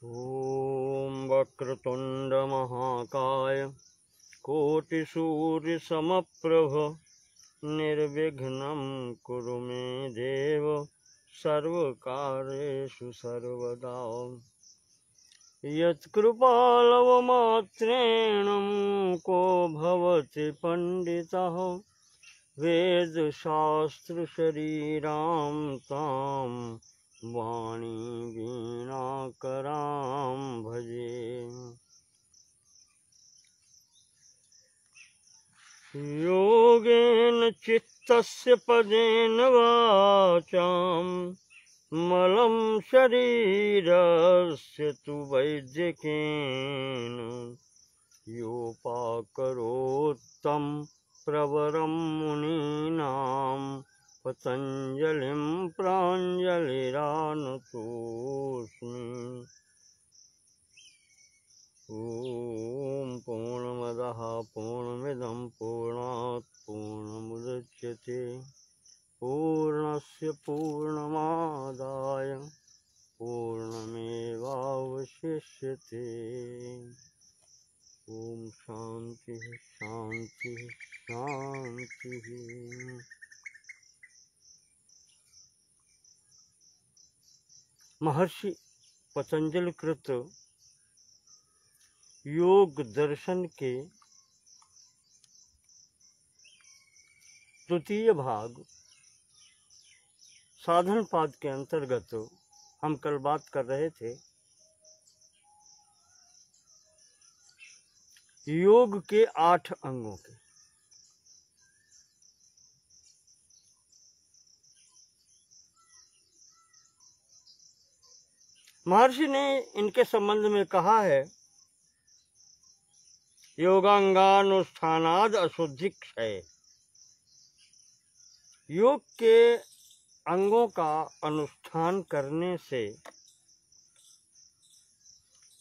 ॐ वक्रतुण्ड महाकाय कोटिसूर्यसमप्रभ निर्विघ्नं कुरु मे देव सर्वकार्येषु सर्वदा। यत्कृपालवमात्रेण मूको भवति पण्डितः वेदशास्त्रशरीरां तां वाणी वीणाकरां भजे। योगेन चित्तस्य पदेन वाचां मलं शरीरस्य तु वैद्यकेन योपाकरोत्तं प्रवरं मुनीनां पतञ्जलिं प्राञ्जलिरानतोऽस्मि। ॐ पूर्णमदः पूर्णमिदं पूर्णात् पूर्णमुदच्यते पूर्णस्य पूर्णमादाय पूर्णमेवावशिष्यते। ओम शांति शांति शांति। महर्षि पतंजलि कृत योग दर्शन के द्वितीय भाग साधन पाद के अंतर्गत हम कल बात कर रहे थे योग के 8 अंगों के। महर्षि ने इनके संबंध में कहा है योगांगानुष्ठानाद अशुद्धि क्षय। योग के अंगों का अनुष्ठान करने से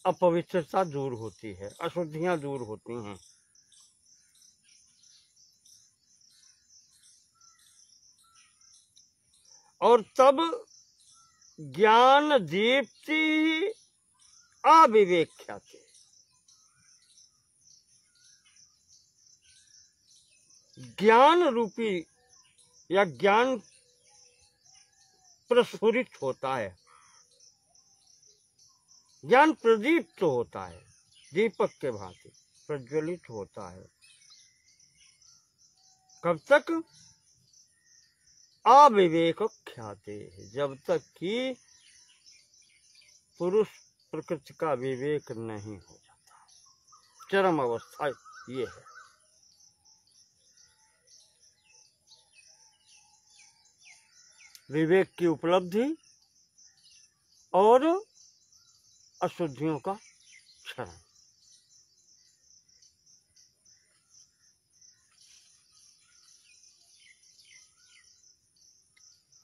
अपवित्रता दूर होती है, अशुद्धियां दूर होती हैं। और तब ज्ञान दीप्ति अविवेक्ष्यते। ज्ञान रूपी या ज्ञान प्रस्फुरित होता है, ज्ञान प्रदीप्त होता है, दीपक के भांति प्रज्वलित होता है। कब तक? अविवेक ख्याते, जब तक कि पुरुष प्रकृति का विवेक नहीं हो जाता। चरम अवस्था ये है। विवेक की उपलब्धि और अशुद्धियों का क्षरण।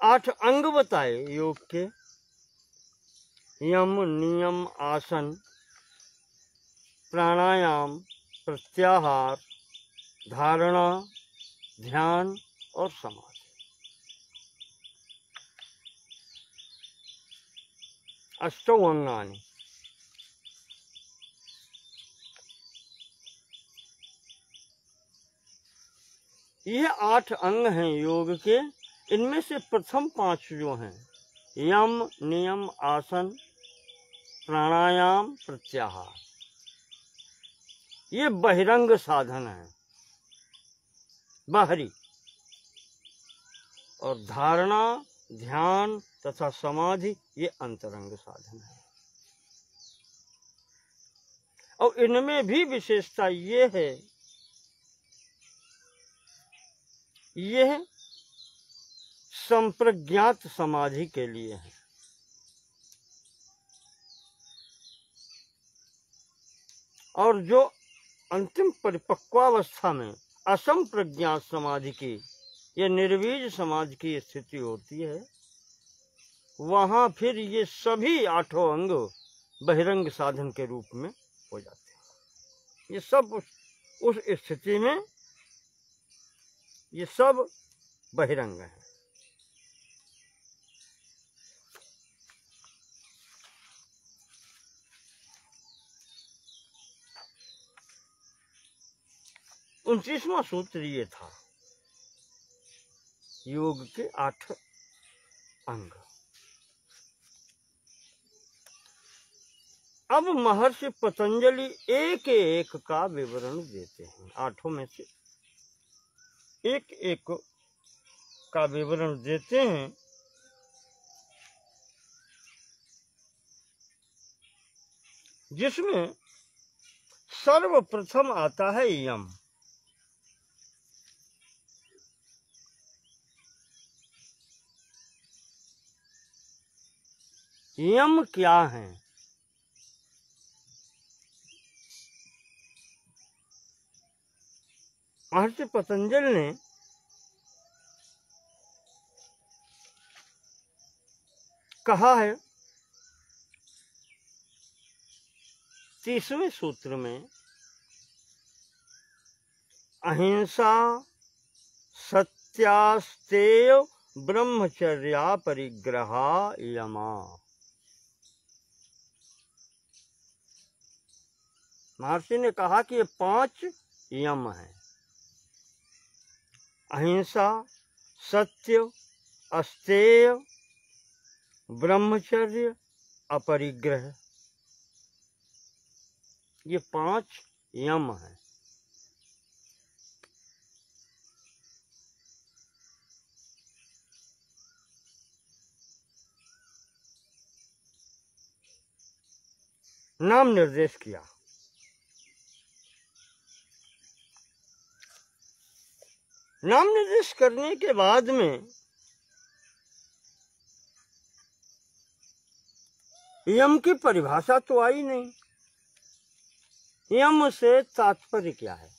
आठ अंग बताए योग के। यम, नियम, आसन, प्राणायाम, प्रत्याहार, धारणा, ध्यान और समाधि। अष्टौ अंगानि। ये 8 अंग हैं योग के। इनमें से प्रथम 5 जो हैं यम, नियम, आसन, प्राणायाम, प्रत्याहार, ये बहिरंग साधन हैं, बाहरी। और धारणा, ध्यान तथा समाधि ये अंतरंग साधन है। और इनमें भी विशेषता ये है, यह संप्रज्ञात समाधि के लिए है। और जो अंतिम परिपक्वावस्था में असंप्रज्ञात समाधि की या निर्वीज समाधि की स्थिति होती है, वहां फिर ये सभी 8 अंग बहिरंग साधन के रूप में हो जाते हैं। ये सब उस स्थिति में ये सब बहिरंग है। 29वां सूत्र ये था, योग के 8 अंग। अब महर्षि पतंजलि एक एक का विवरण देते हैं, 8 में से एक एक का विवरण देते हैं। जिसमें सर्वप्रथम आता है यम। यम क्या है? महर्षि पतंजलि ने कहा है 30वें सूत्र में, अहिंसा सत्यास्तेय ब्रह्मचर्या परिग्रहा यमा। महर्षि ने कहा कि ये 5 यम हैं, अहिंसा, सत्य, अस्तेय, ब्रह्मचर्य, अपरिग्रह, ये 5 यम हैं। नाम निर्देश किया। नाम निर्देश करने के बाद में यम की परिभाषा तो आई नहीं। यम से तात्पर्य क्या है?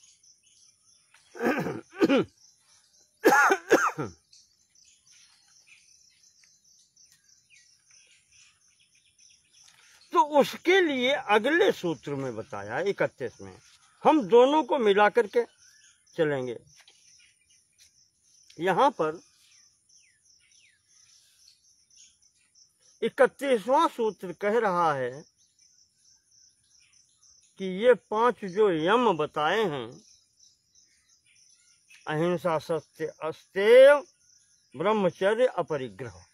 तो उसके लिए अगले सूत्र में बताया 31 में, हम दोनों को मिला करके चलेंगे। यहाँ पर 31वां सूत्र कह रहा है कि ये 5 जो यम बताए हैं, अहिंसा, सत्य, अस्तेय, ब्रह्मचर्य, अपरिग्रह,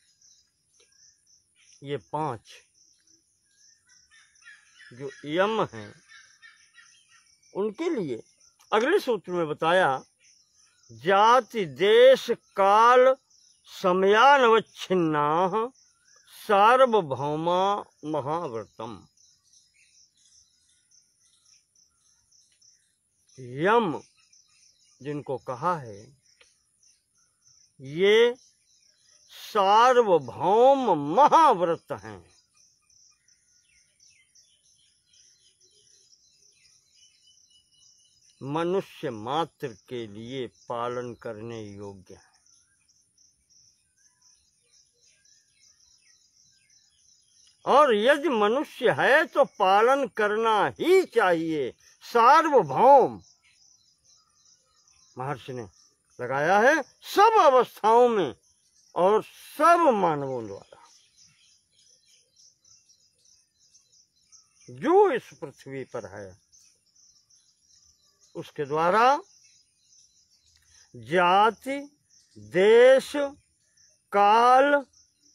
ये 5 जो यम हैं, उनके लिए अगले सूत्र में बताया, जाति देश काल समयानवच्छिन्ना सार्वभौमा महाव्रतम। यम जिनको कहा है, ये सार्वभौम महाव्रत हैं। मनुष्य मात्र के लिए पालन करने योग्य है। और यदि मनुष्य है तो पालन करना ही चाहिए। सार्वभौम महर्षि ने लगाया है सब अवस्थाओं में और सब मानवों द्वारा। जो इस पृथ्वी पर है उसके द्वारा जाति देश काल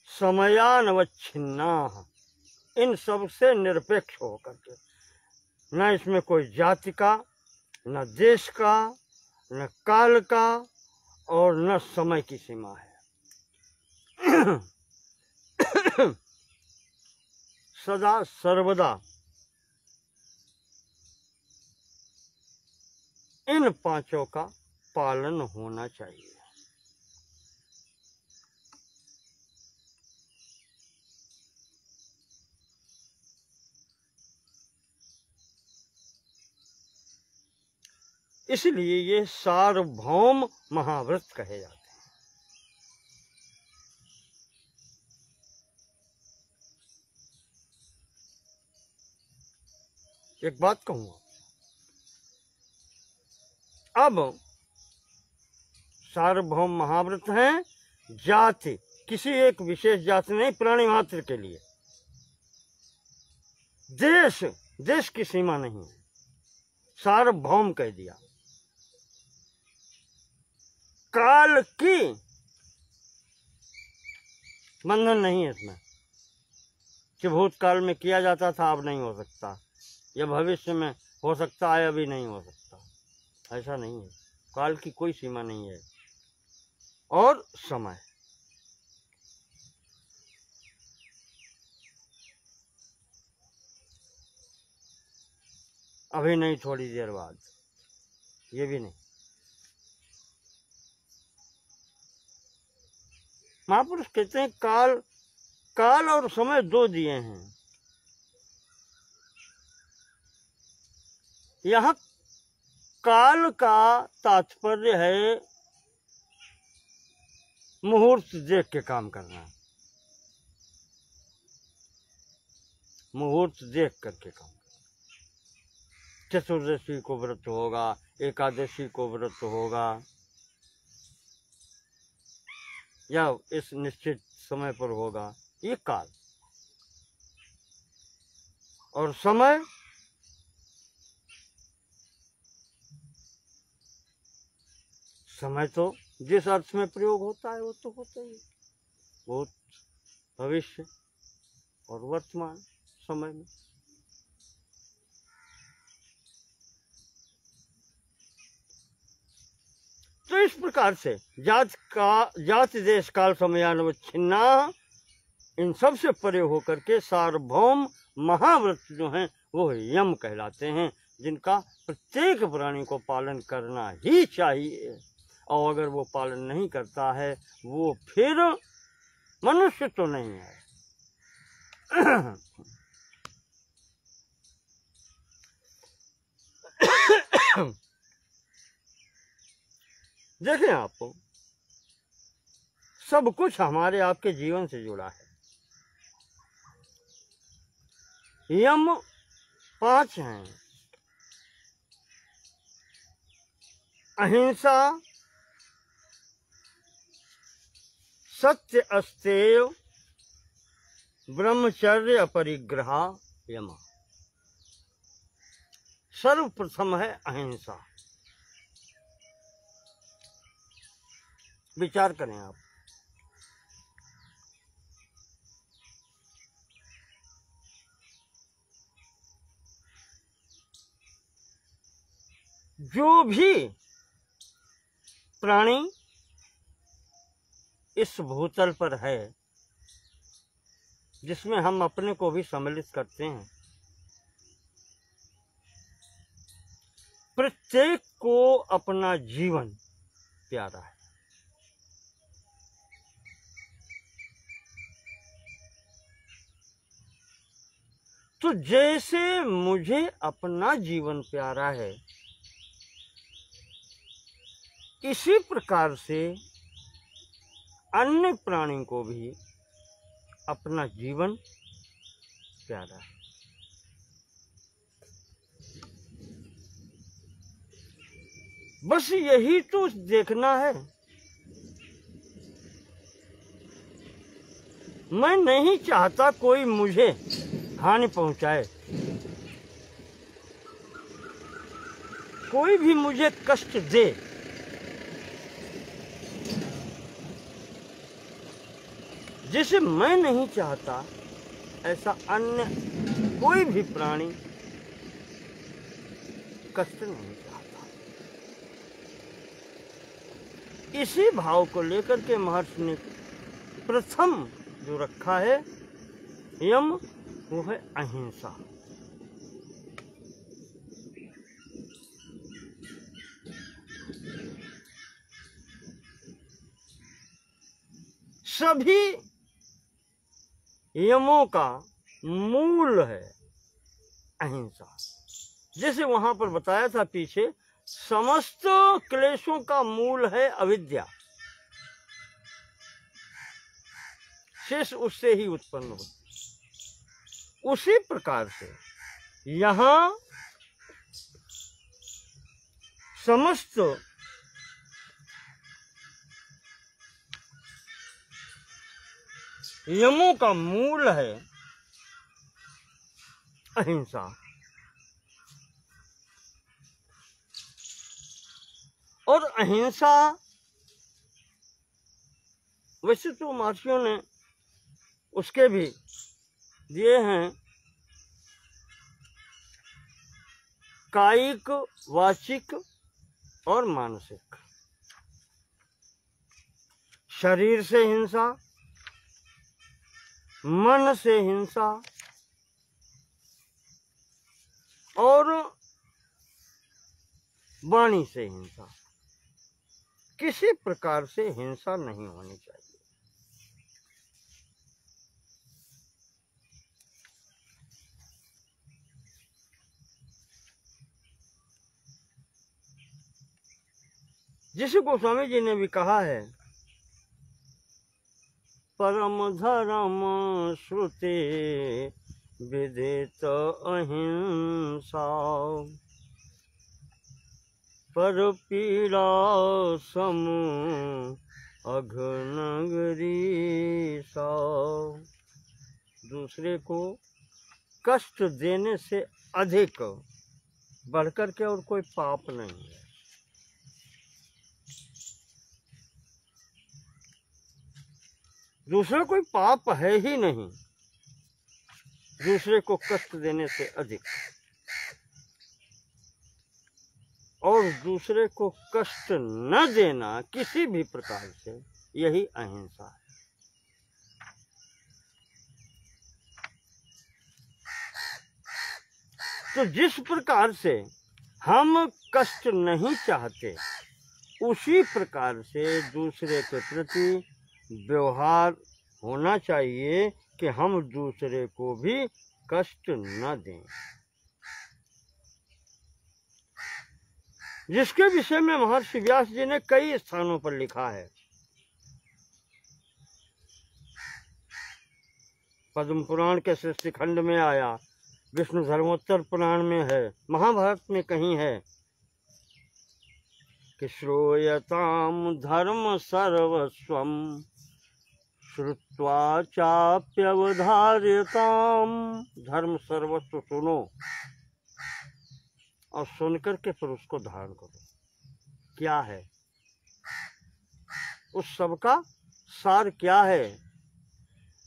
समयानवच्छिन्ना, इन सब से निरपेक्ष होकर के, न इसमें कोई जाति का, न देश का, न काल का और न समय की सीमा है। सदा सर्वदा इन 5 का पालन होना चाहिए। इसलिए ये सार्वभौम महाव्रत कहे जाते हैं। एक बात कहूंगा, अब सार्वभौम महाव्रत हैं जाति, किसी एक विशेष जाति नहीं, प्राणी मात्र के लिए। देश, देश की सीमा नहीं है, सार्वभौम कह दिया। काल की बंधन नहीं है इसमें कि भूतकाल में किया जाता था अब नहीं हो सकता, या भविष्य में हो सकता है अभी नहीं हो सकता। ऐसा नहीं है, काल की कोई सीमा नहीं है। और समय, अभी नहीं, थोड़ी देर बाद, ये भी नहीं। महापुरुष कहते हैं काल और समय दो दिए हैं। यहाँ काल का तात्पर्य है मुहूर्त देख के काम करना, मुहूर्त देख करके काम करना। चतुर्दशी को व्रत होगा, एकादशी को व्रत होगा, या इस निश्चित समय पर होगा, ये काल। और समय समय तो जिस अर्थ में प्रयोग होता है वो तो होता ही है, भूत, भविष्य और वर्तमान समय में। तो इस प्रकार से जाति देश काल समयानुवच्छिन्ना, इन सब से परे होकर के सार्वभौम महाव्रत जो हैं वो यम कहलाते हैं, जिनका प्रत्येक प्राणी को पालन करना ही चाहिए। और अगर वो पालन नहीं करता है वो फिर मनुष्य तो नहीं है। देखें, आपको सब कुछ हमारे आपके जीवन से जुड़ा है। यम 5 हैं: अहिंसा, सत्य अस्तेय, ब्रह्मचर्य, अपरिग्रह, यम। सर्वप्रथम है अहिंसा। विचार करें आप, जो भी प्राणी इस भूतल पर है, जिसमें हम अपने को भी सम्मिलित करते हैं, प्रत्येक को अपना जीवन प्यारा है। तो जैसे मुझे अपना जीवन प्यारा है, इसी प्रकार से अन्य प्राणी को भी अपना जीवन प्यारा है। बस यही तो देखना है। मैं नहीं चाहता कोई मुझे हानि पहुंचाए, कोई भी मुझे कष्ट दे। जिसे मैं नहीं चाहता, ऐसा अन्य कोई भी प्राणी कष्ट नहीं चाहता। इसी भाव को लेकर के महर्षि ने प्रथम जो रखा है यम, वो है अहिंसा। सभी यमों का मूल है अहिंसा। जैसे वहां पर बताया था पीछे, समस्त क्लेशों का मूल है अविद्या, शेष उससे ही उत्पन्न होती। उसी प्रकार से यहाँ समस्त यमों का मूल है अहिंसा। और अहिंसा वैसे तो महर्षियों ने उसके भी दिए हैं कायिक, वाचिक और मानसिक। शरीर से हिंसा, मन से हिंसा और वाणी से हिंसा, किसी प्रकार से हिंसा नहीं होनी चाहिए। जिसे गोस्वामी जी ने भी कहा है, परम धर्म श्रुति विदित अहिंसा, पर पीड़ा सम अघनगरी सा। दूसरे को कष्ट देने से अधिक बढ़कर के और कोई पाप नहीं है। दूसरा कोई पाप है ही नहीं, दूसरे को कष्ट देने से अधिक। और दूसरे को कष्ट न देना किसी भी प्रकार से, यही अहिंसा है। तो जिस प्रकार से हम कष्ट नहीं चाहते, उसी प्रकार से दूसरे के प्रति व्यवहार होना चाहिए कि हम दूसरे को भी कष्ट न दें। जिसके विषय में महर्षि व्यास जी ने कई स्थानों पर लिखा है। पद्म पुराण के सृष्टि खंड में आया, विष्णु धर्मोत्तर पुराण में है, महाभारत में कहीं है कि श्रूयताम धर्म सर्वस्वम श्रुत्वा चाप्यवधार्यताम। धर्म सर्वस्व सुनो और सुनकर के फिर उसको धारण करो। क्या है उस सब का सार? क्या है?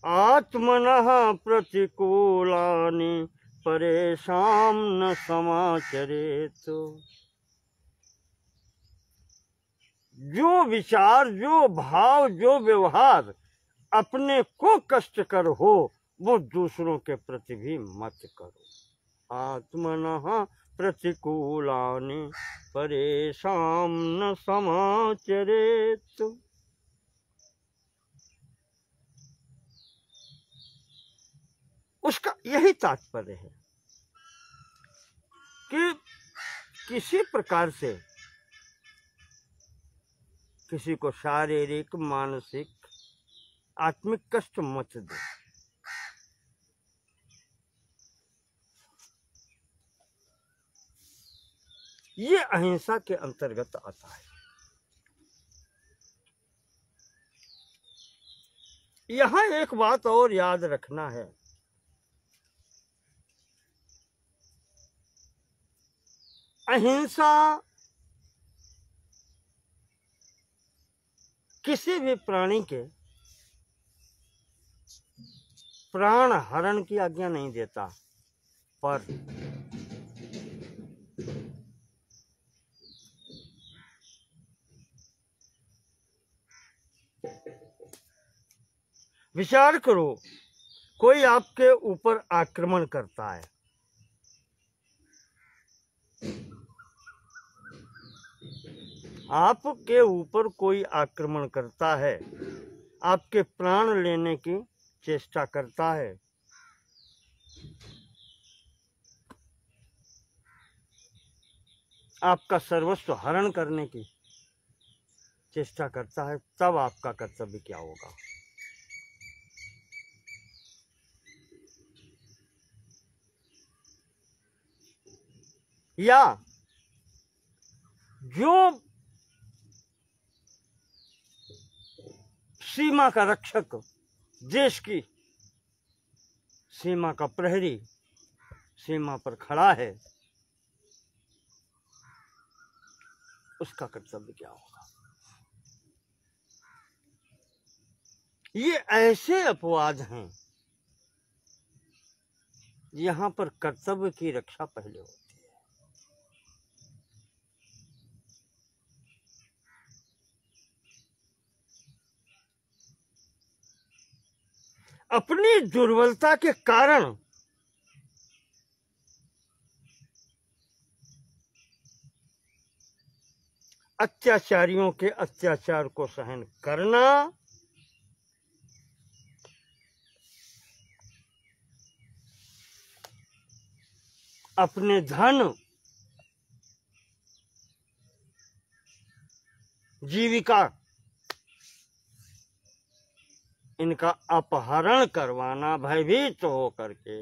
आत्मनः प्रतिकूलानि परेशान न समाचरेत। जो विचार, जो भाव, जो व्यवहार अपने को कष्ट कर हो, वो दूसरों के प्रति भी मत करो। आत्मनः प्रतिकूलानि परेशान न समाचरेत। उसका यही तात्पर्य है कि किसी प्रकार से किसी को शारीरिक, मानसिक, आत्मिक कष्ट मत दे। ये अहिंसा के अंतर्गत आता है। यहाँ एक बात और याद रखना है, अहिंसा किसी भी प्राणी के प्राण हरण की आज्ञा नहीं देता, पर विचार करो, कोई आपके ऊपर आक्रमण करता है, आपके ऊपर कोई आक्रमण करता है, आपके प्राण लेने की चेष्टा करता है, आपका सर्वस्व हरण करने की चेष्टा करता है, तब आपका कर्तव्य क्या होगा? या जो सीमा का रक्षक, देश की सीमा का प्रहरी सीमा पर खड़ा है, उसका कर्तव्य क्या होगा? ये ऐसे अपवाद हैं, यहाँ पर कर्तव्य की रक्षा पहले होती है। अपनी दुर्बलता के कारण अत्याचारियों के अत्याचार को सहन करना अपने धन, जीविका, इनका अपहरण करवाना भयभीत हो करके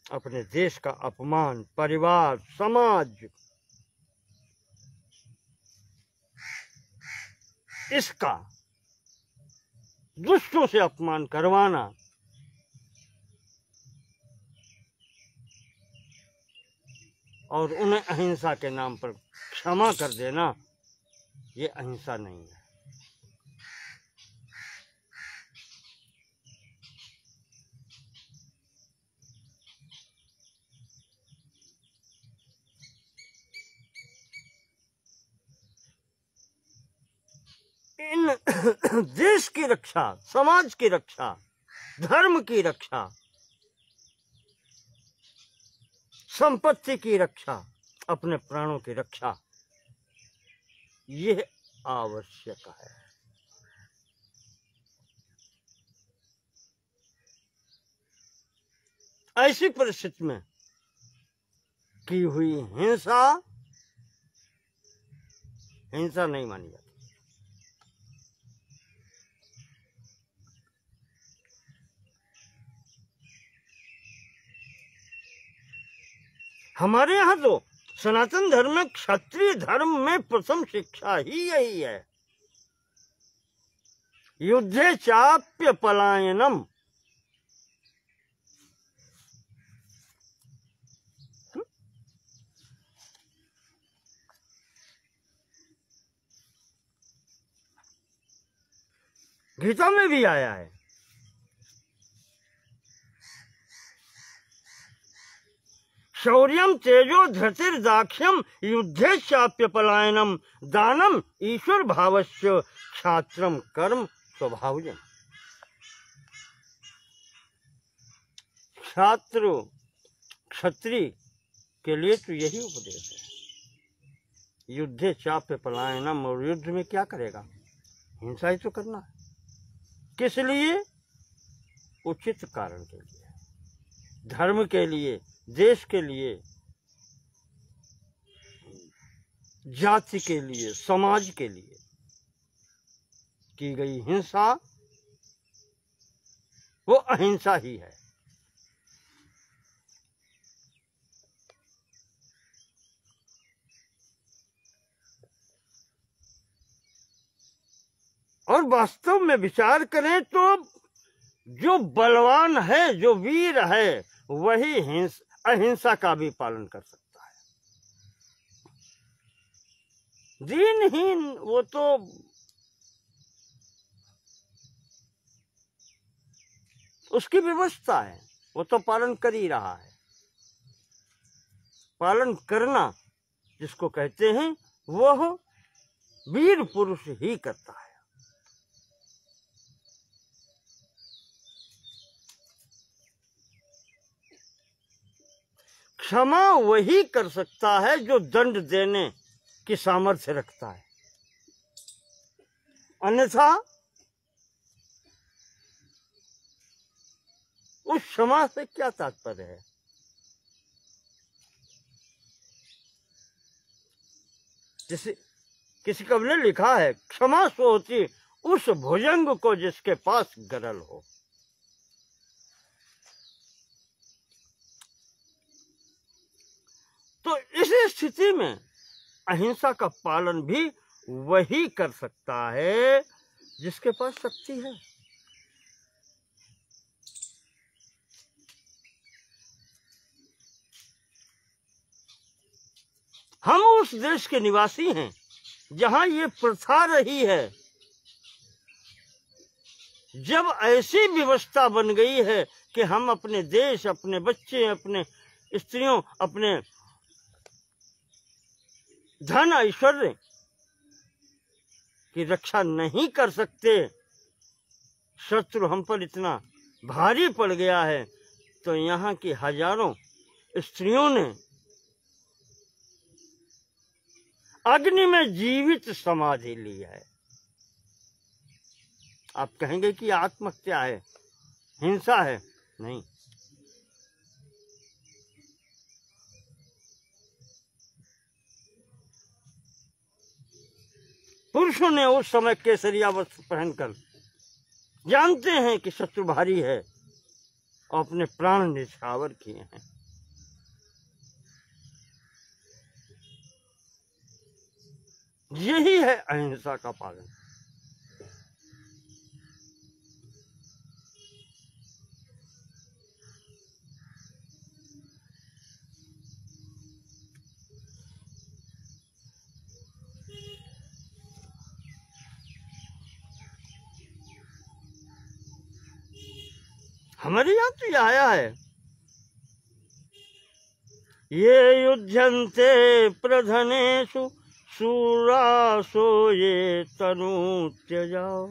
अपने देश का अपमान, परिवार, समाज, इसका दुष्टों से अपमान करवाना और उन्हें अहिंसा के नाम पर क्षमा कर देना, ये अहिंसा नहीं है। इन देश की रक्षा, समाज की रक्षा, धर्म की रक्षा, संपत्ति की रक्षा, अपने प्राणों की रक्षा, यह आवश्यक है। ऐसी परिस्थिति में की हुई हिंसा हिंसा नहीं मानी जाती। हमारे यहाँ तो सनातन धर्म में, क्षत्रिय धर्म में प्रथम शिक्षा ही यही है, युद्धे चाप्य पलायनम। गीता में भी आया है, शौर्यम तेजो धृतिर्दाक्ष्यम युद्धे चाप्य पलायनम दानम ईश्वर भावस्य क्षात्रम कर्म स्वभावजन। छात्र क्षत्रिय के लिए तो यही उपदेश है, युद्धे चाप्य पलायनम। और युद्ध में क्या करेगा? हिंसा ही तो करना है। किस लिए? उचित कारण के लिए, धर्म के लिए, देश के लिए, जाति के लिए, समाज के लिए की गई हिंसा वो अहिंसा ही है। और वास्तव में विचार करें तो जो बलवान है, जो वीर है, वही अहिंसा का भी पालन कर सकता है। दीनहीन वो तो उसकी व्यवस्था है, वो तो पालन कर ही रहा है। पालन करना जिसको कहते हैं वह वीर पुरुष ही करता है। क्षमा वही कर सकता है जो दंड देने की सामर्थ्य रखता है, अन्यथा उस क्षमा से क्या तात्पर्य है? जैसे किसी कवि ने लिखा है, क्षमा सो होती उस भुजंग को जिसके पास गरल हो। तो इस स्थिति में अहिंसा का पालन भी वही कर सकता है जिसके पास शक्ति है। हम उस देश के निवासी हैं जहां ये प्रथा रही है जब ऐसी व्यवस्था बन गई है कि हम अपने देश, अपने बच्चे, अपने स्त्रियों, अपने धन ऐश्वर्य की रक्षा नहीं कर सकते, शत्रु हम पर इतना भारी पड़ गया है, तो यहाँ की हजारों स्त्रियों ने अग्नि में जीवित समाधि ली है। आप कहेंगे कि आत्महत्या है, हिंसा है, नहीं। पुरुषों ने उस समय केसरिया वस्त्र पहनकर, जानते हैं कि शत्रु भारी है, और अपने प्राण निछावर किए हैं। यही है अहिंसा का पालन। हमारे यहाँ तो ये आया है, ये युध्यन्ते प्रधनेषु शूरासो ये तनु त्यजाओ।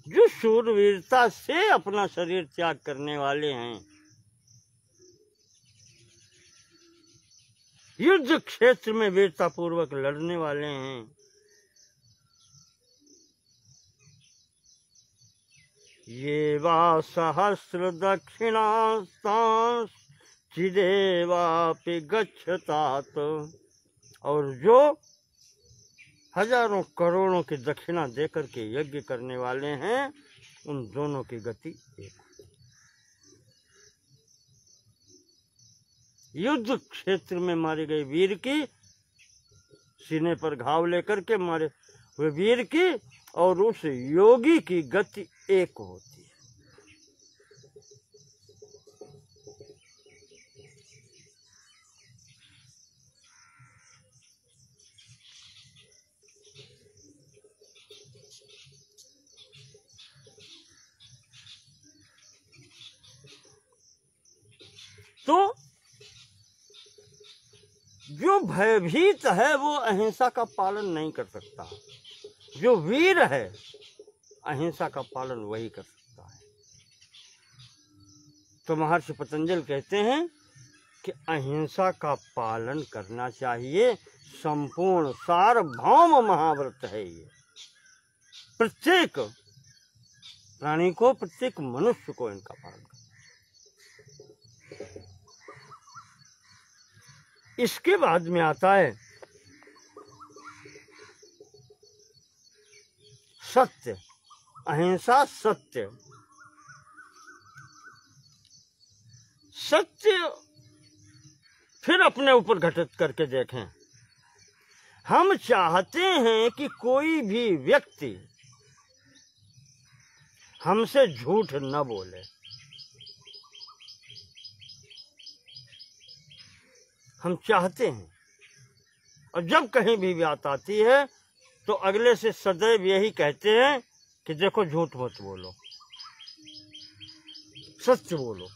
जो शूरवीरता से अपना शरीर त्याग करने वाले हैं, युद्ध क्षेत्र में वीरता पूर्वक लड़ने वाले हैं, ये वा सहस्र दक्षिणास्तांश चिदेवापि गच्छतात। और जो हजारों करोड़ों की दक्षिणा देकर के यज्ञ करने वाले हैं, उन दोनों की गति एक। युद्ध क्षेत्र में मारे गए वीर की, सीने पर घाव लेकर के मारे हुए वीर की और उस योगी की गति एक होती है। तो जो भयभीत है वो अहिंसा का पालन नहीं कर सकता, जो वीर है अहिंसा का पालन वही कर सकता है। तो महर्षि पतंजलि कहते हैं कि अहिंसा का पालन करना चाहिए, संपूर्ण सार्वभौम महाव्रत है ये। प्रत्येक प्राणी को, प्रत्येक मनुष्य को इनका पालन करना। इसके बाद में आता है सत्य, अहिंसा सत्य। सत्य फिर अपने ऊपर घटित करके देखें। हम चाहते हैं कि कोई भी व्यक्ति हमसे झूठ न बोले। हम चाहते हैं, और जब कहीं भी बात आती है तो अगले से सदैव यही कहते हैं कि देखो झूठ मत बोलो, सत्य बोलो।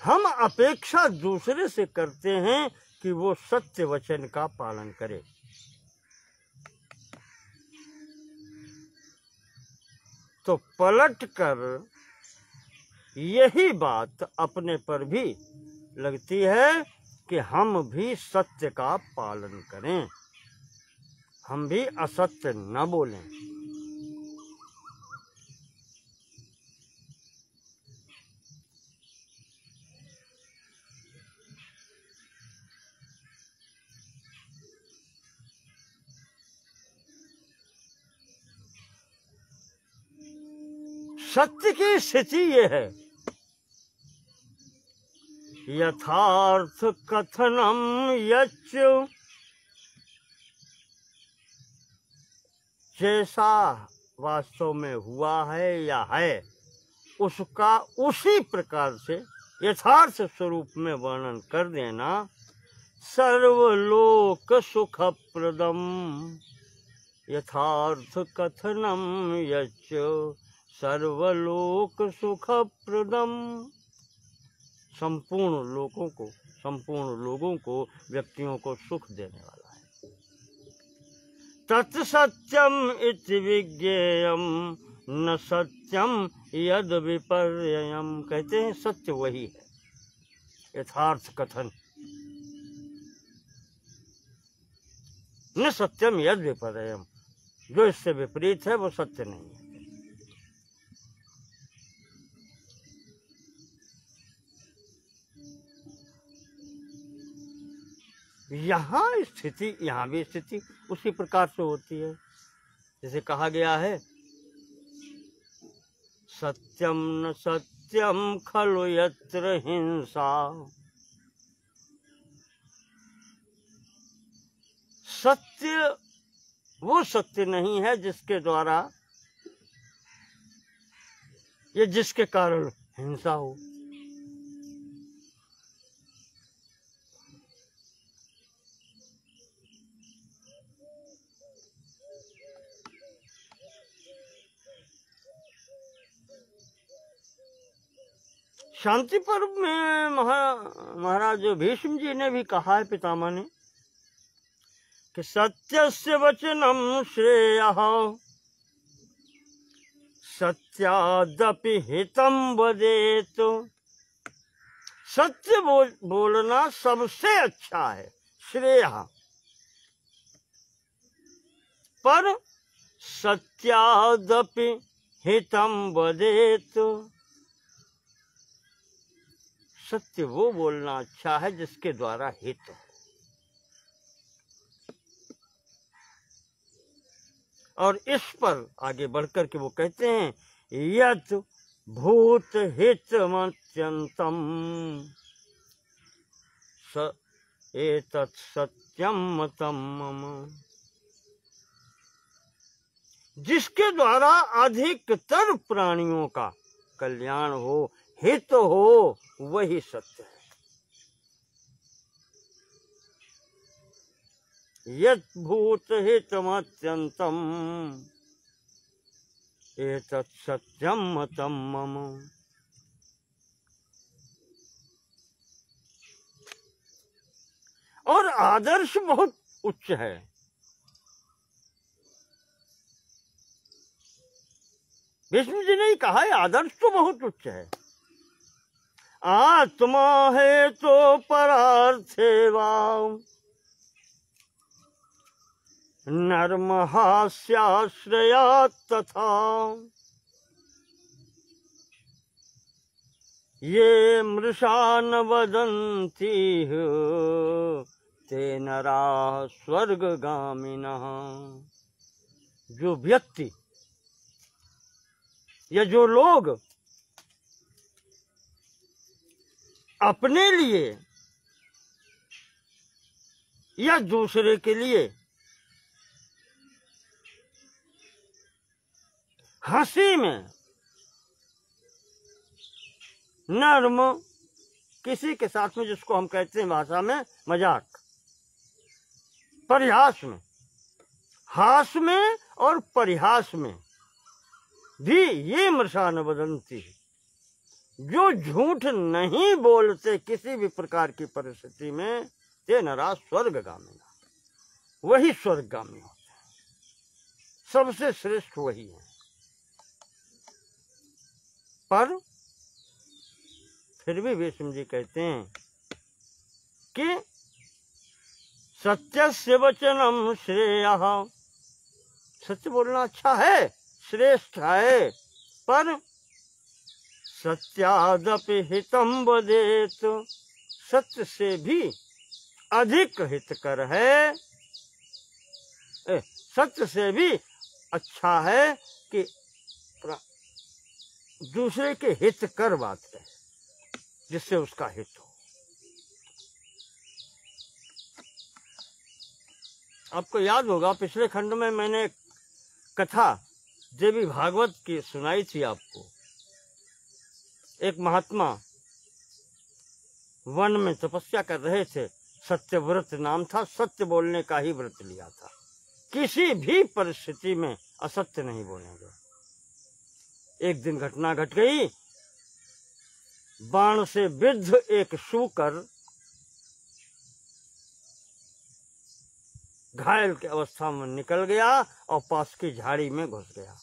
हम अपेक्षा दूसरे से करते हैं कि वो सत्य वचन का पालन करे। तो पलट कर यही बात अपने पर भी लगती है कि हम भी सत्य का पालन करें, हम भी असत्य न बोलें। सत्य की स्थिति ये है, यथार्थ कथनम यच्च, जैसा वास्तव में हुआ है या है उसका उसी प्रकार से यथार्थ स्वरूप में वर्णन कर देना। सर्वलोक सुखप्रदम, यथार्थ कथनम यच्च सर्वलोक सुखप्रदम। संपूर्ण लोगों को व्यक्तियों को सुख देने वाला है। तत्सत्यम इति विज्ञेयम न सत्यम यद विपर्ययम। कहते हैं सत्य वही है, यथार्थ कथन, न सत्यम यद विपर्ययम, जो इससे विपरीत है वो सत्य नहीं है। यहाँ भी स्थिति उसी प्रकार से होती है जैसे कहा गया है, सत्यम न सत्यम खलु यत्र हिंसा। सत्य वो सत्य नहीं है जिसके द्वारा या जिसके कारण हिंसा हो। शांति पर्व में महाराज भीष्म जी ने भी कहा है, पितामह ने, कि सत्यस्य वचनम श्रेयः सत्यादपि हितम वदेत। सत्य बोलना सबसे अच्छा है, श्रेय, पर सत्यादपि हितम वदेत। सत्य वो बोलना अच्छा है जिसके द्वारा हित हो। और इस पर आगे बढ़कर के वो कहते हैं, यत् भूत हितमत्यंतम स एतत् सत्यम मतम मम। जिसके द्वारा अधिकतर प्राणियों का कल्याण हो, हित हो, वही सत्य है। यत् भूत हितमत्यंतम एतत् सत्यम मतम मम। और आदर्श बहुत उच्च है। विष्णु जी ने ही कहा है, आदर्श तो बहुत उच्च है। आत्मा है तो परार्थे वाम नर्म हास्याश्रया तथा। ये मृषा न वदन्ति ते नरा स्वर्गगामिनः। जो व्यक्ति या जो लोग अपने लिए या दूसरे के लिए हंसी में, नर्म, किसी के साथ में, जिसको हम कहते हैं भाषा में मजाक, परिहास में, हास में और परिहास में भी ये मृषा न वदन्ति, जो झूठ नहीं बोलते किसी भी प्रकार की परिस्थिति में, ते नरा स्वर्गगामिना, वही स्वर्गगामी होते हैं। सबसे श्रेष्ठ वही है। पर फिर भी भीष्म जी कहते हैं कि सत्यस्य वचनम श्रेयः। सत्य बोलना अच्छा है, श्रेष्ठ है, पर सत्यादपि हितम वदेत। सत्य से भी अधिक हितकर है, सत्य से भी अच्छा है कि दूसरे के हित कर बात कहे, जिससे उसका हित हो। आपको याद होगा, पिछले खंड में मैंने कथा देवी भागवत की सुनाई थी आपको। एक महात्मा वन में तपस्या कर रहे थे, सत्यव्रत नाम था, सत्य बोलने का ही व्रत लिया था। किसी भी परिस्थिति में असत्य नहीं बोलेंगे। एक दिन घटना घट गई, बाण से विद्ध एक शूकर घायल की अवस्था में निकल गया और पास की झाड़ी में घुस गया।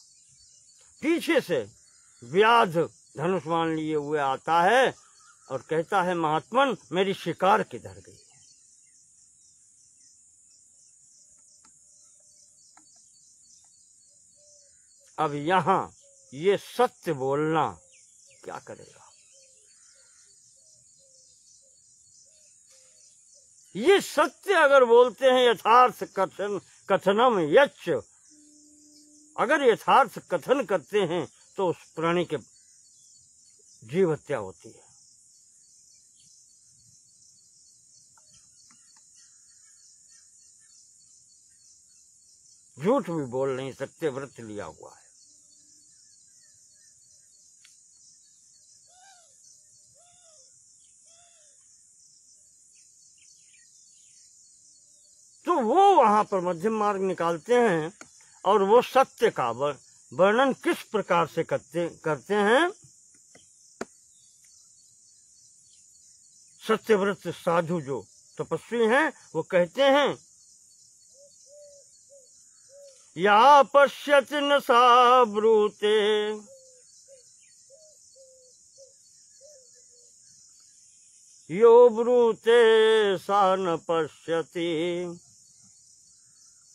पीछे से व्याध धनुष बाण लिए हुए आता है और कहता है, महात्मन मेरी शिकार किधर गई? अब यहां ये सत्य बोलना क्या करेगा? ये सत्य अगर बोलते हैं, यथार्थ कथनम यच्च, अगर यथार्थ कथन करते हैं तो उस प्राणी के जीव हत्या होती है। झूठ भी बोल नहीं सकते, व्रत लिया हुआ है। तो वो वहां पर मध्यम मार्ग निकालते हैं और वो सत्य का वर्णन किस प्रकार से करते हैं। सत्यव्रत साधु जो तपस्वी हैं वो कहते हैं, या पश्यति न सा ब्रूते यो ब्रूते सा न पश्यति।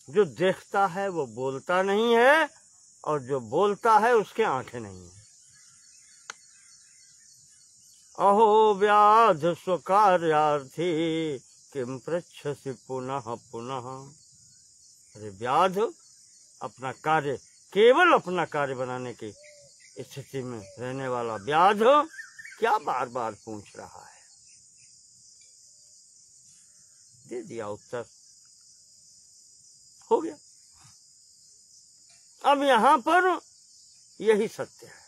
जो देखता है वो बोलता नहीं है और जो बोलता है उसके आंखें नहीं है। अहो व्याध स्वकार्यार्थी किम पृच्छसि पुनः पुनः। अरे व्याध, अपना कार्य, केवल अपना कार्य बनाने की स्थिति में रहने वाला व्याध क्या बार बार पूछ रहा है? दे दिया उत्तर, हो गया। अब यहां पर यही सत्य है।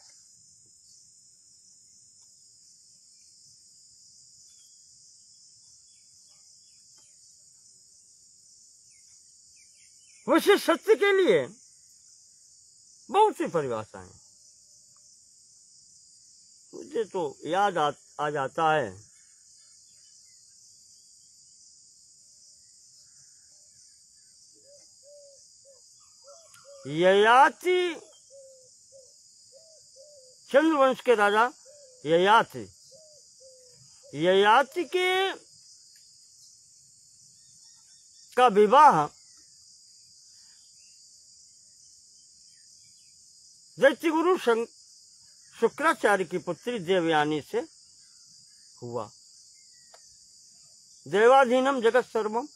वैसे सत्य के लिए बहुत सी परिभाषाएं, मुझे तो याद आ जाता है। ययाति, चंद्रवंश के राजा ययाति, ययाति का विवाह दैत्य गुरु शुक्राचार्य की पुत्री देवयानी से हुआ। देवाधीनम जगत सर्वम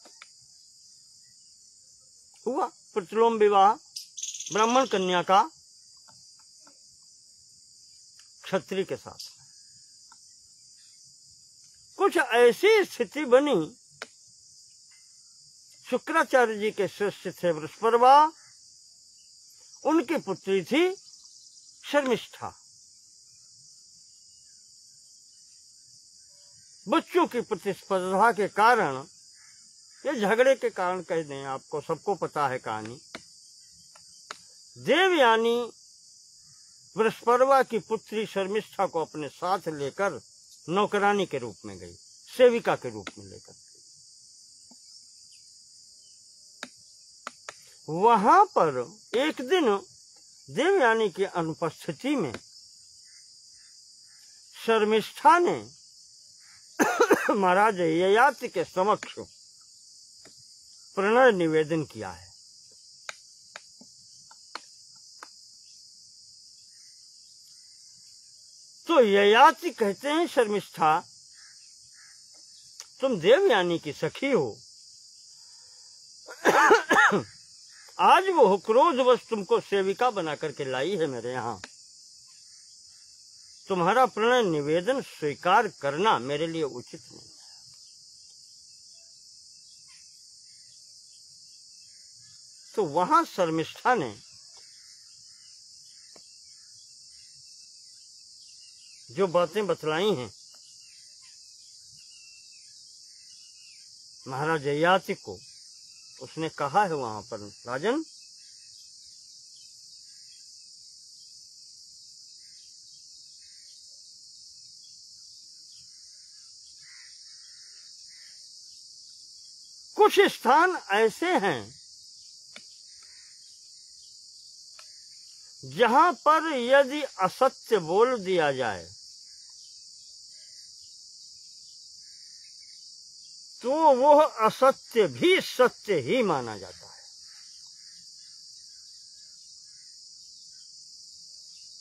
हुआ, प्रतिलोम विवाह, ब्राह्मण कन्या का क्षत्रिय के साथ। कुछ ऐसी स्थिति बनी, शुक्राचार्य जी के शिष्य थे वृषपर्वा, उनकी पुत्री थी शर्मिष्ठा। बच्चों की प्रतिस्पर्धा के कारण, ये झगड़े के कारण कह दें, आपको सबको पता है कहानी। देवयानी वृषपर्वा की पुत्री शर्मिष्ठा को अपने साथ लेकर नौकरानी के रूप में गई, सेविका के रूप में लेकर। वहां पर एक दिन देवयानी की अनुपस्थिति में शर्मिष्ठा ने महाराज ययाति के समक्ष प्रणय निवेदन किया है। तो ययाति कहते हैं, शर्मिष्ठा तुम देवयानी की सखी हो, आज वो क्रोधवश तुमको सेविका बना करके लाई है मेरे यहाँ। तुम्हारा प्रणय निवेदन स्वीकार करना मेरे लिए उचित नहीं है। तो वहां शर्मिष्ठा ने जो बातें बतलाई हैं महाराज ययाति को, उसने कहा है वहां पर, राजन कुछ स्थान ऐसे हैं जहां पर यदि असत्य बोल दिया जाए तो वह असत्य भी सत्य ही माना जाता है।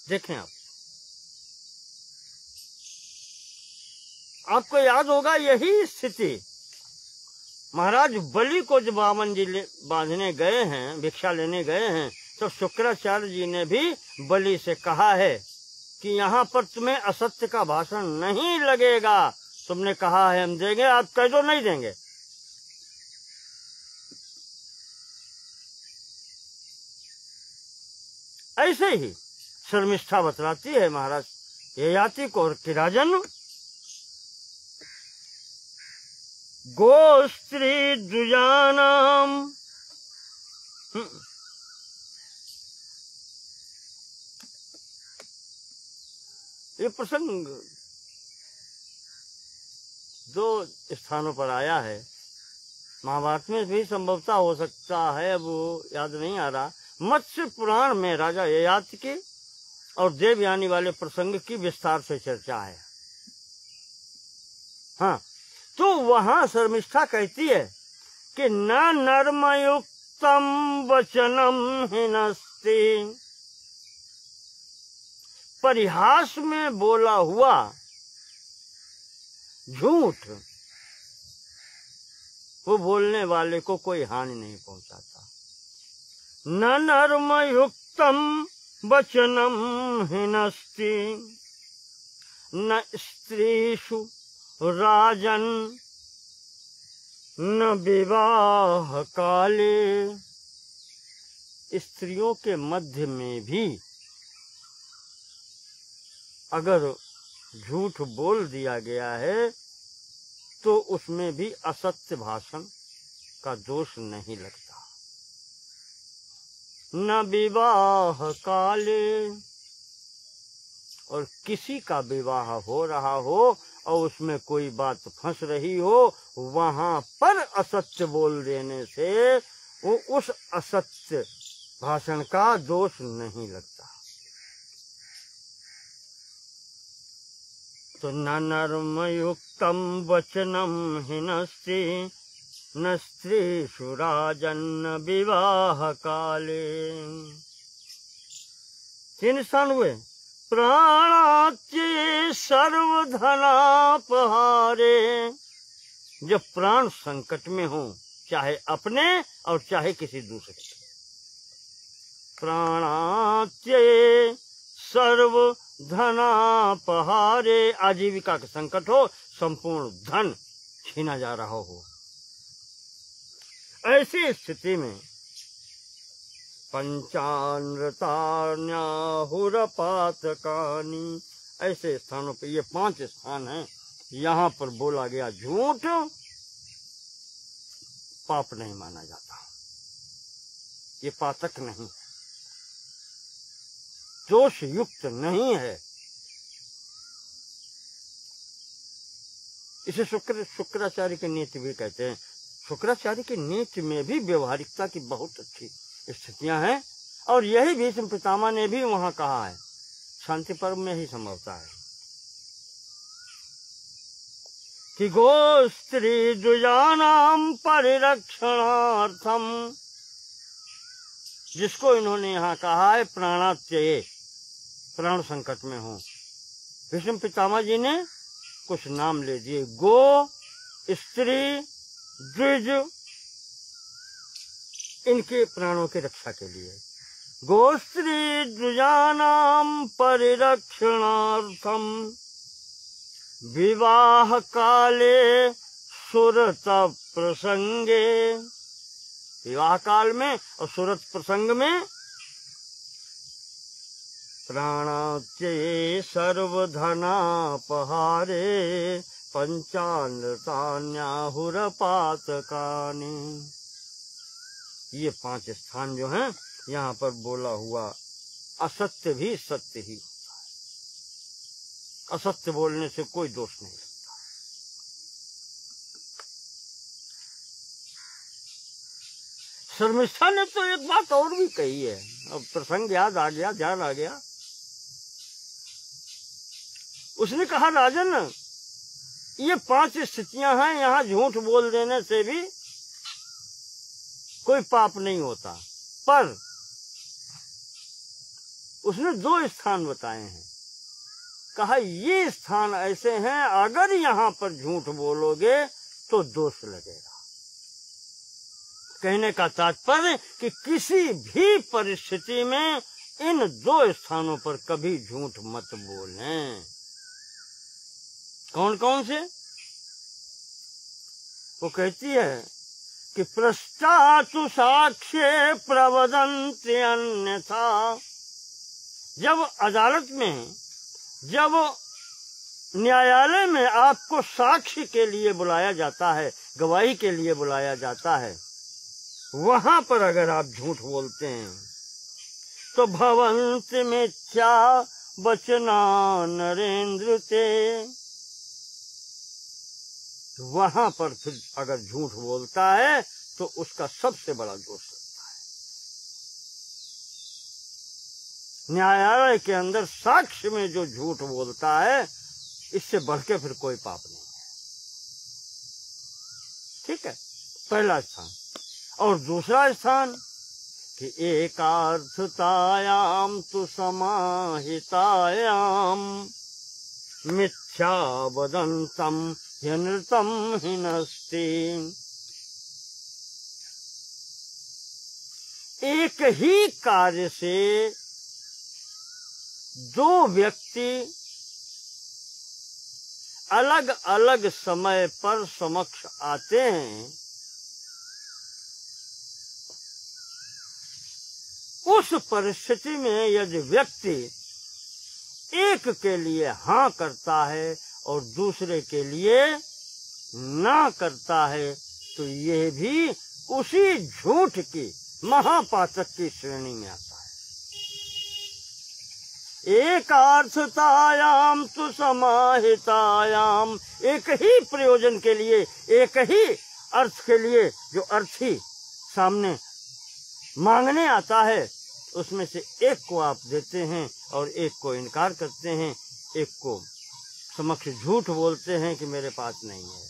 देखें आपको याद होगा यही स्थिति महाराज बलि को जब बामन जी बांधने गए हैं, भिक्षा लेने गए हैं, तो शुक्राचार्य जी ने भी बलि से कहा है कि यहाँ पर तुम्हें असत्य का भाषण नहीं लगेगा। तुमने कहा है हम देंगे, आप कह दो नहीं देंगे। ऐसे ही शर्मिष्ठा बतलाती है महाराज ययाति को कि राजन गो स्त्री द्विजानाम, ये प्रसंग दो स्थानों पर आया है। महाभारत में भी संभवतः हो सकता है, अब वो याद नहीं आ रहा। मत्स्य पुराण में राजा ययाति के और देवयानी वाले प्रसंग की विस्तार से चर्चा है। हाँ, तो वहां शर्मिष्ठा कहती है कि न नर्मयुक्तम वचनम हिनस्ति, परिहास में बोला हुआ झूठ वो बोलने वाले को कोई हानि नहीं पहुंचाता। न नर्मयुक्तम वचनम हिनस्ति न स्त्रीषु राजन न विवाह काले, स्त्रियों के मध्य में भी अगर झूठ बोल दिया गया है तो उसमें भी असत्य भाषण का दोष नहीं लगता। न विवाह काले, और किसी का विवाह हो रहा हो और उसमें कोई बात फंस रही हो, वहां पर असत्य बोल देने से वो उस असत्य भाषण का दोष नहीं लगता। तो न नर्मयुक्तम वचनम हिनस्ति न स्त्रीषु राजन्न विवाह काले। 3 प्राणाच्ये सर्वधनापहारे, जब प्राण संकट में हो, चाहे अपने और चाहे किसी दूसरे के। प्राणाच्ये सर्वधनापहारे, आजीविका का संकट हो, संपूर्ण धन छीना जा रहा हो, ऐसी स्थिति में पंचानृतान्याहुरपातकानि, ऐसे स्थानों पे ये 5 स्थान हैं, यहाँ पर बोला गया झूठ पाप नहीं माना जाता, ये पातक नहीं, दोष युक्त नहीं है। इसे शुक्राचार्य की नीति भी कहते हैं। शुक्राचार्य की नीति में भी व्यवहारिकता की बहुत अच्छी स्थितियां हैं, और यही भीष्म पितामह ने भी वहां कहा है, शांति पर्व में ही संभवता है कि गो स्त्री द्विजानाम परिरक्षणार्थम, जिसको इन्होंने यहाँ कहा है प्राणात्यये, प्राण संकट में हो। भीष्म पितामह जी ने कुछ नाम ले दिए, गो, स्त्री, द्विज, इनके प्राणों की रक्षा के लिए। गोस्त्री द्विजानाम परिरक्षणार्थम विवाह काले सुरत प्रसंगे, विवाह काल में और सुरत प्रसंग में प्राणात्यये सर्वधनापहारे पंचानृतान्याहुरपातकानि। ये 5 स्थान जो हैं यहाँ पर बोला हुआ असत्य भी सत्य ही होता है। असत्य बोलने से कोई दोष नहीं लगता। शर्मिष्ठा ने तो एक बात और भी कही है, अब प्रसंग याद आ गया, ध्यान आ गया। उसने कहा राजन ये 5 स्थितियां हैं, यहाँ झूठ बोल देने से भी कोई पाप नहीं होता, पर उसने 2 स्थान बताए हैं। कहा ये स्थान ऐसे हैं अगर यहाँ पर झूठ बोलोगे तो दोष लगेगा। कहने का तात्पर्य कि किसी भी परिस्थिति में इन 2 स्थानों पर कभी झूठ मत बोलें। कौन कौन से? वो कहती है कि प्रस्तातु साक्ष्ये प्रवदन्ति अन्यथा। जब अदालत में, जब न्यायालय में आपको साक्ष्य के लिए बुलाया जाता है, गवाही के लिए बुलाया जाता है, वहां पर अगर आप झूठ बोलते हैं तो भवन्ति मिथ्या वचना नरेंद्र ते। वहां पर फिर अगर झूठ बोलता है तो उसका सबसे बड़ा दोष लगता है। न्यायालय के अंदर साक्ष्य में जो झूठ बोलता है, इससे बढ़ के फिर कोई पाप नहीं है। ठीक है, पहला स्थान। और दूसरा स्थान कि एकार्थतायाम तु समाहितायाम मिथ्या वदन्तम ह्यनृतम हिनस्ति। एक ही कार्य से 2 व्यक्ति अलग अलग समय पर समक्ष आते हैं, उस परिस्थिति में यदि व्यक्ति एक के लिए हाँ करता है और दूसरे के लिए ना करता है, तो यह भी उसी झूठ की महापातक की श्रेणी में आता है। एकार्थतायाम तु समाहितायाम, एक ही प्रयोजन के लिए, एक ही अर्थ के लिए जो अर्थी सामने मांगने आता है, उसमें से एक को आप देते हैं और एक को इनकार करते हैं, एक को समक्ष झूठ बोलते हैं कि मेरे पास नहीं है,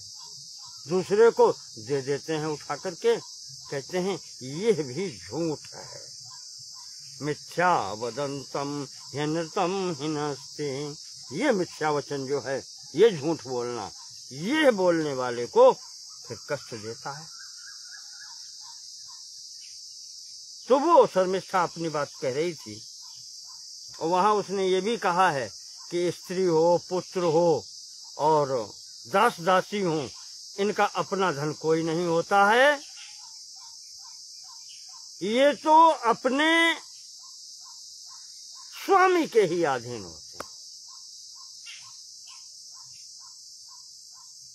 दूसरे को दे देते हैं उठा करके, कहते हैं ये भी झूठ है। मिथ्या वदन्तम ह्यनृतम हिनस्ति। ये मिथ्या वचन जो है, ये झूठ बोलना, ये बोलने वाले को फिर कष्ट देता है। तो वो शर्मिष्ठा अपनी बात कह रही थी, और वहां उसने ये भी कहा है कि स्त्री हो, पुत्र हो और दास दासी हो, इनका अपना धन कोई नहीं होता है, ये तो अपने स्वामी के ही अधीन होते हैं।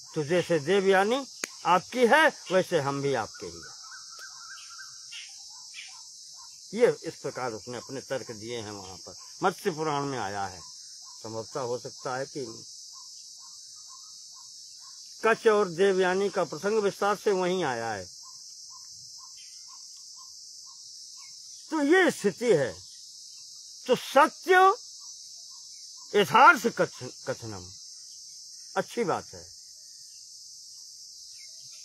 तो जैसे देवयानी आपकी है, वैसे हम भी आपके ही हैं। ये इस प्रकार उसने अपने तर्क दिए हैं। वहां पर मत्स्य पुराण में आया है, संभवतः हो सकता है कि कच्छ और देवयानी का प्रसंग विस्तार से वहीं आया है। तो ये स्थिति है। तो सत्य यथार्थ कथनम अच्छी बात है,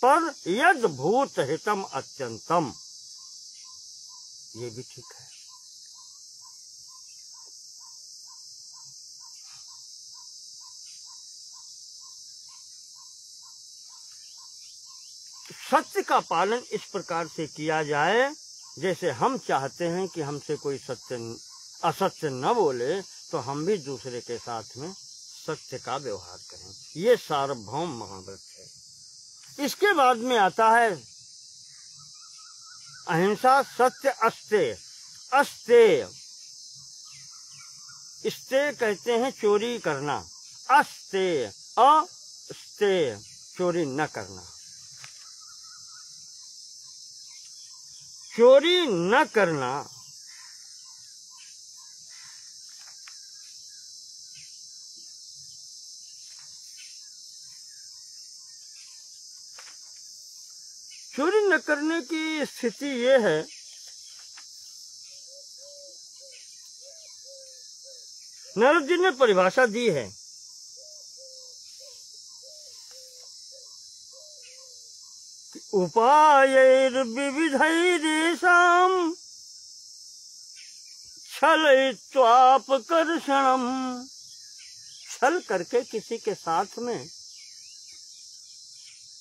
पर यद भूत हितम अत्यंतम, ये भी ठीक है। सत्य का पालन इस प्रकार से किया जाए जैसे हम चाहते हैं कि हमसे कोई असत्य न बोले, तो हम भी दूसरे के साथ में सत्य का व्यवहार करें। ये सार्वभौम महाव्रत है। इसके बाद में आता है अहिंसा, सत्य, अस्तेय। अस्तेय, स्तेय कहते हैं चोरी करना, अस्तेय, अस्तेय चोरी न करना। चोरी न करना चोरी न करने की स्थिति ये है नारद जी ने परिभाषा दी है कि उपायैर्विविधैरेषां छलयित्वापकर्षणम्। छल करके किसी के साथ में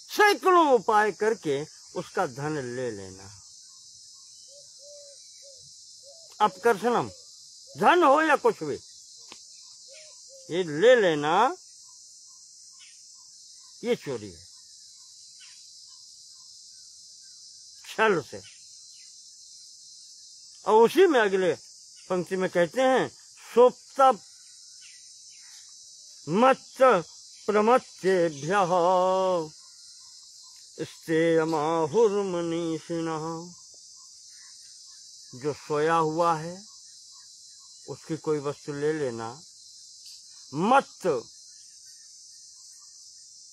सैकड़ों उपाय करके उसका धन ले लेना। अपकर्षणम, धन हो या कुछ भी, ये ले लेना, ये चोरी है, छल से। और उसी में अगले पंक्ति में कहते हैं सोप्त मत्त प्रमत्तेभ्यः स्तेयमाहुर्मनीषिणः। जो सोया हुआ है उसकी कोई वस्तु ले लेना। मत,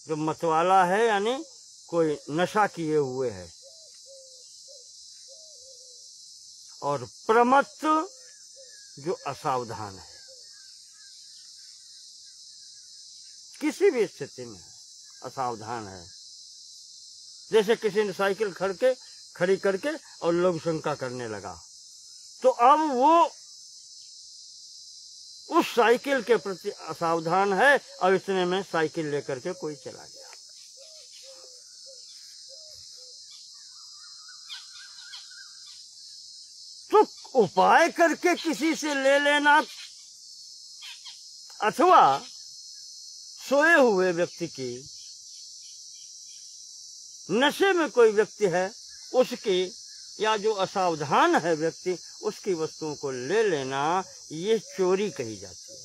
जो मतवाला है यानी कोई नशा किए हुए है। और प्रमत्त, जो असावधान है, किसी भी स्थिति में असावधान है। जैसे किसी ने साइकिल खड़ी करके और लोग शंका करने लगा, तो अब वो उस साइकिल के प्रति असावधान है और इतने में साइकिल लेकर के कोई चला गया। तो उपाय करके किसी से ले लेना, अथवा सोए हुए व्यक्ति की, नशे में कोई व्यक्ति है उसकी, या जो असावधान है व्यक्ति उसकी वस्तुओं को ले लेना, ये चोरी कही जाती है।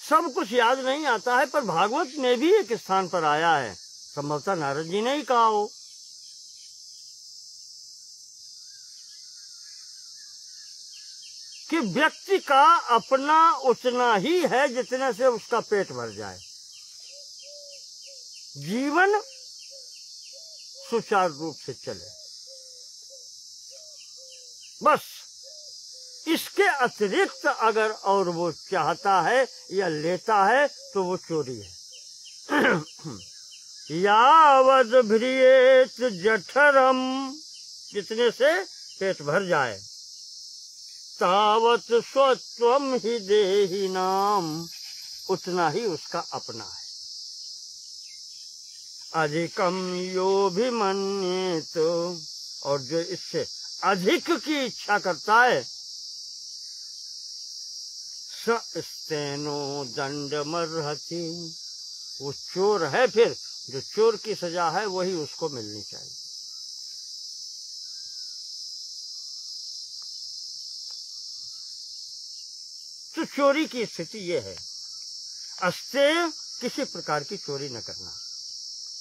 सब कुछ याद नहीं आता है, पर भागवत में भी एक स्थान पर आया है, संभवतः नारद जी ने ही कहा हो, कि व्यक्ति का अपना उतना ही है जितने से उसका पेट भर जाए। जीवन सुचारू रूप से चले, बस इसके अतिरिक्त अगर और वो चाहता है या लेता है तो वो चोरी है। यावद भ्रियेत जठरम, जितने से पेट भर जाए, तावत स्वत्वम ही देहि नाम, उतना ही उसका अपना है। अधिकम यो भी मन्येत, और जो इससे अधिक की इच्छा करता है, स स्तेनो दंडमर्हति, वो चोर है, फिर जो चोर की सजा है वही उसको मिलनी चाहिए। तो चोरी की स्थिति ये है, अस्तेय, किसी प्रकार की चोरी न करना।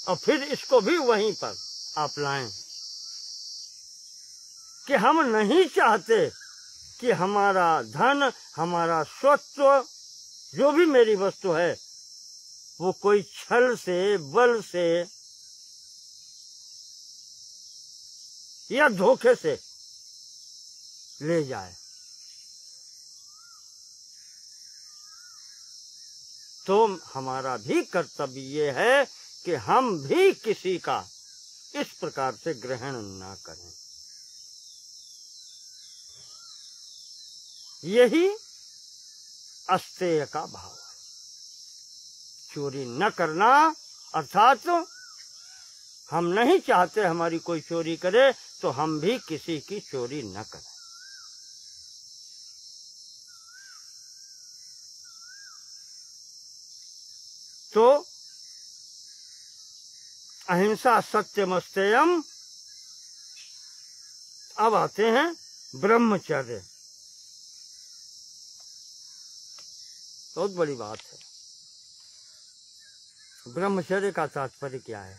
और फिर इसको भी वहीं पर आप लाएं कि हम नहीं चाहते कि हमारा धन, हमारा स्वत्व, जो भी मेरी वस्तु है, वो कोई छल से, बल से या धोखे से ले जाए। तो हमारा भी कर्तव्य ये है कि हम भी किसी का इस प्रकार से ग्रहण ना करें। यही अस्तेय का भाव है, चोरी न करना। अर्थात हम नहीं चाहते हमारी कोई चोरी करे, तो हम भी किसी की चोरी न करें। तो अहिंसा सत्यमस्तेयम। अब आते हैं ब्रह्मचर्य। बहुत बड़ी बात है। ब्रह्मचर्य का तात्पर्य क्या है?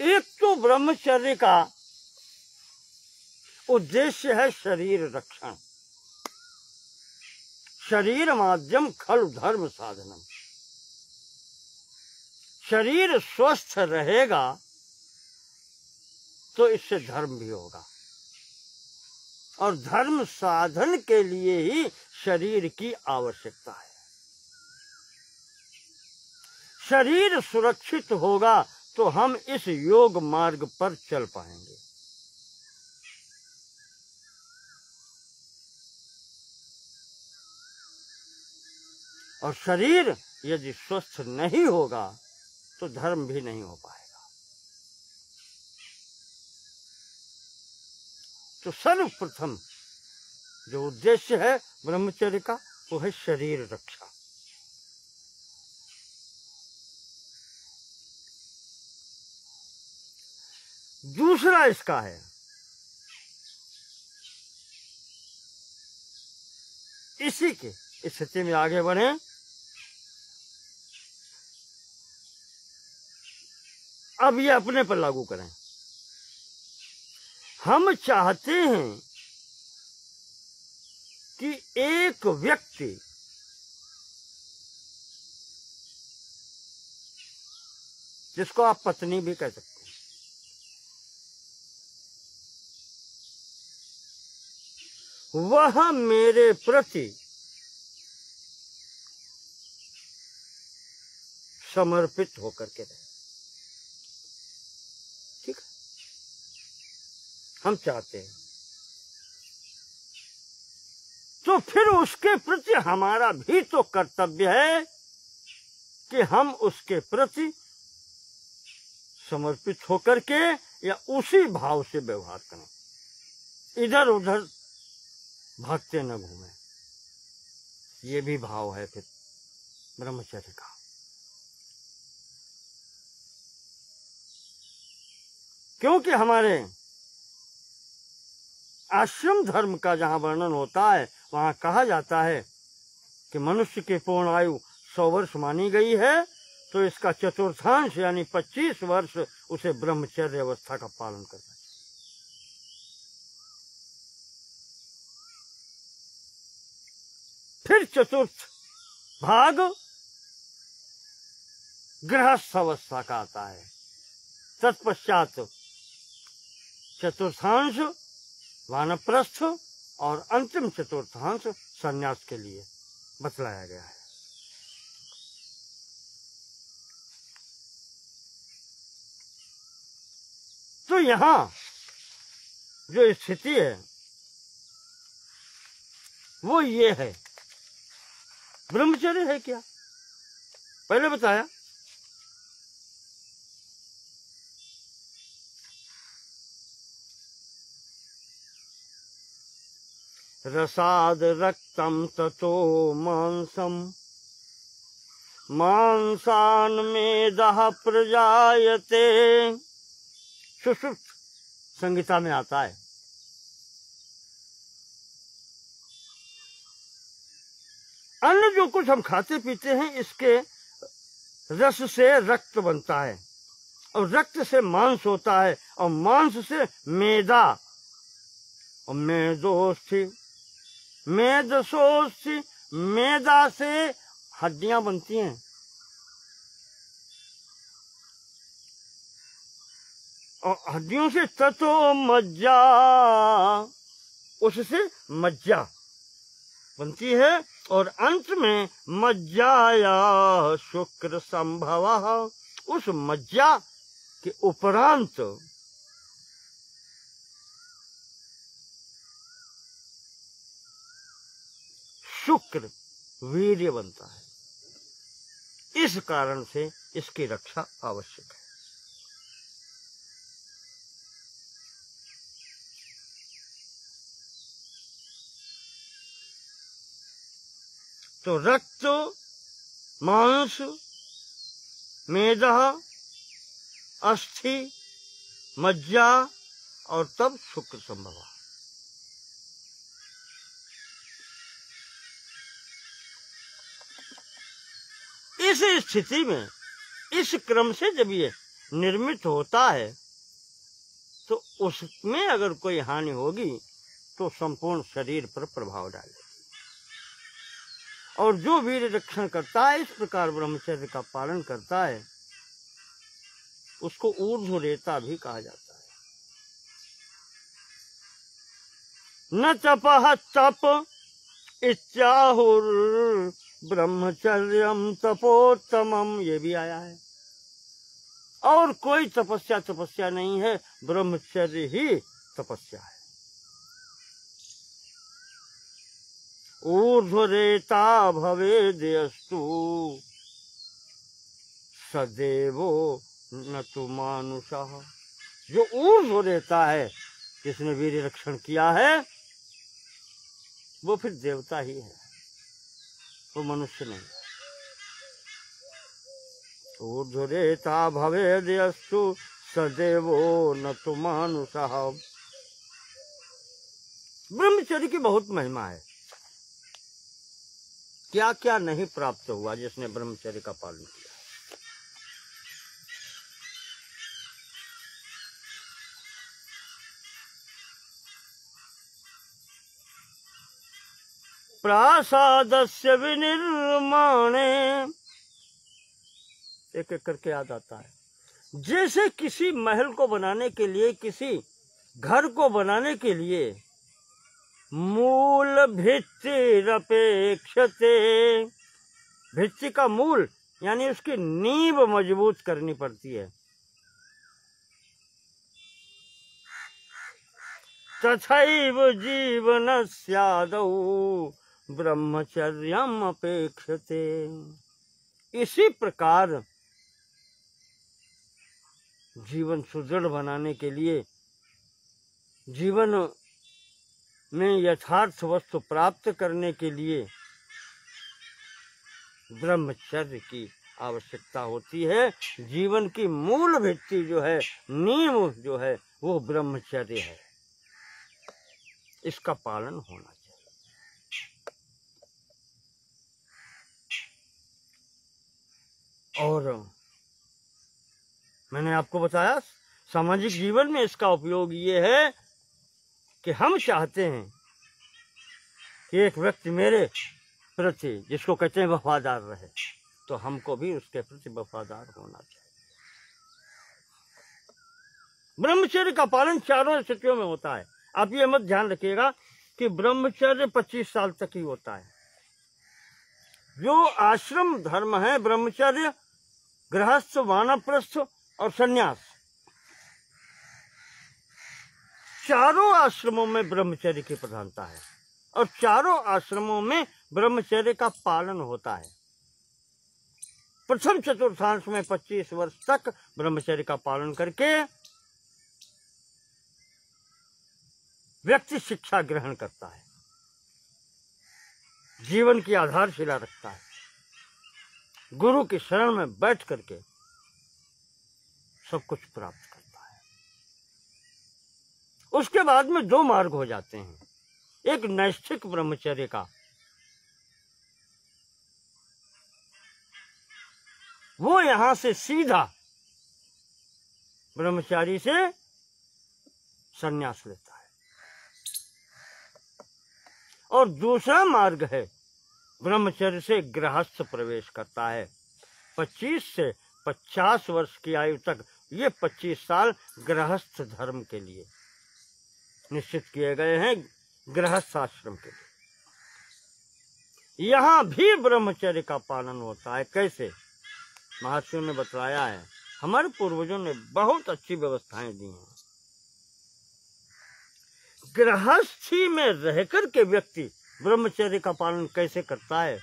एक तो ब्रह्मचर्य का उद्देश्य है शरीर रक्षण। शरीर माध्यम खलु धर्म साधनम। शरीर स्वस्थ रहेगा तो इससे धर्म भी होगा, और धर्म साधन के लिए ही शरीर की आवश्यकता है। शरीर सुरक्षित होगा तो हम इस योग मार्ग पर चल पाएंगे। और शरीर यदि स्वस्थ नहीं होगा तो धर्म भी नहीं हो पाएगा। तो सर्वप्रथम जो उद्देश्य है ब्रह्मचर्य का वो है शरीर रक्षा। दूसरा इसका है इसी के स्थिति में आगे बढ़े। अब ये अपने पर लागू करें। हम चाहते हैं कि एक व्यक्ति जिसको आप पत्नी भी कह सकते हैं, वह मेरे प्रति समर्पित होकर के रहे। ठीक है, हम चाहते हैं। तो फिर उसके प्रति हमारा भी तो कर्तव्य है कि हम उसके प्रति समर्पित होकर के या उसी भाव से व्यवहार करें, इधर उधर भागते न घूमें। ये भी भाव है फिर ब्रह्मचर्य का। क्योंकि हमारे आश्रम धर्म का जहां वर्णन होता है वहां कहा जाता है कि मनुष्य की पूर्ण आयु 100 वर्ष मानी गई है, तो इसका चतुर्थांश यानी 25 वर्ष उसे ब्रह्मचर्य अवस्था का पालन करना चाहिए। फिर चतुर्थ भाग गृहस्थ अवस्था का आता है। तत्पश्चात चतुर्थांश वानप्रस्थ और अंतिम चतुर्थांश संन्यास के लिए बतलाया गया है। तो यहां जो स्थिति है वो ये है। ब्रह्मचर्य है क्या? पहले बताया। रसाद रक्तम ततो मांसम मांसान मेदः प्रजायते। सुश्रुत संहिता में आता है। अन्न जो कुछ हम खाते पीते हैं इसके रस से रक्त बनता है, और रक्त से मांस होता है, और मांस से मेदा, और मेदोस्थि मेदसोस्थि, मेदा से हड्डियां बनती हैं, और हड्डियों से ततो मज्जा, उससे मज्जा बनती है, और अंत में मज्जाया शुक्र संभवः, उस मज्जा के उपरांत शुक्र वीर्य बनता है। इस कारण से इसकी रक्षा आवश्यक है। तो रक्त, मांस, मेदा, अस्थि, मज्जा और तब शुक्र संभव। इस स्थिति में, इस क्रम से जब ये निर्मित होता है तो उसमें अगर कोई हानि होगी तो संपूर्ण शरीर पर प्रभाव डालेगी। और जो वीर रक्षण करता है, इस प्रकार ब्रह्मचर्य का पालन करता है, उसको ऊर्ध्वरेता भी कहा जाता है। न तपः तप इत्याहुर ब्रह्मचर्यम तपोत्तमम, ये भी आया है। और कोई तपस्या नहीं है, ब्रह्मचर्य ही तपस्या है। ऊर्ध्वरेता भवेद्यस्तु सदैवो न तु मानुषः। जो ऊर्ध्वरेता है, जिसने वीर रक्षण किया है, वो फिर देवता ही है, वो मनुष्य नहीं है। ऊर्ध्वरेता भवेद्यस्तु सदैवो न तु मानुषः। ब्रह्मचर्य की बहुत महिमा है। क्या क्या नहीं प्राप्त हुआ जिसने ब्रह्मचर्य का पालन किया। प्रासादस्य विनिर्माणे, एक एक करके याद आता है। जैसे किसी महल को बनाने के लिए, किसी घर को बनाने के लिए मूल भित्तिरपेक्षते, भित्ति का मूल यानी उसकी नींव मजबूत करनी पड़ती है। तथैव जीवनस्यादौ ब्रह्मचर्यम अपेक्षते। इसी प्रकार जीवन सुदृढ़ बनाने के लिए, जीवन में यथार्थ वस्तु प्राप्त करने के लिए ब्रह्मचर्य की आवश्यकता होती है। जीवन की मूल भित्ति जो है, नींव जो है, वो ब्रह्मचर्य है। इसका पालन होना चाहिए। और मैंने आपको बताया, सामाजिक जीवन में इसका उपयोग ये है कि हम चाहते हैं कि एक व्यक्ति मेरे प्रति, जिसको कहते हैं वफादार रहे, तो हमको भी उसके प्रति वफादार होना चाहिए। ब्रह्मचर्य का पालन चारों स्थितियों में होता है। आप ये मत ध्यान रखिएगा कि ब्रह्मचर्य 25 साल तक ही होता है। जो आश्रम धर्म है, ब्रह्मचर्य, गृहस्थ, वानप्रस्थ और सन्यास, चारों आश्रमों में ब्रह्मचर्य की प्रधानता है और चारों आश्रमों में ब्रह्मचर्य का पालन होता है। प्रथम चतुर्थांश में 25 वर्ष तक ब्रह्मचर्य का पालन करके व्यक्ति शिक्षा ग्रहण करता है, जीवन की आधारशिला रखता है, गुरु की शरण में बैठ करके सब कुछ प्राप्त करता है। उसके बाद में 2 मार्ग हो जाते हैं। एक नैष्ठिक ब्रह्मचर्य का, वो यहां से सीधा ब्रह्मचारी से संन्यास लेता है। और दूसरा मार्ग है ब्रह्मचर्य से गृहस्थ प्रवेश करता है। 25 से 50 वर्ष की आयु तक ये 25 साल गृहस्थ धर्म के लिए निश्चित किए गए हैं, गृहस्थ आश्रम के लिए। यहाँ भी ब्रह्मचर्य का पालन होता है। कैसे? महर्षियों ने बताया है, हमारे पूर्वजों ने बहुत अच्छी व्यवस्थाएं दी हैं। गृहस्थी में रहकर के व्यक्ति ब्रह्मचर्य का पालन कैसे करता है,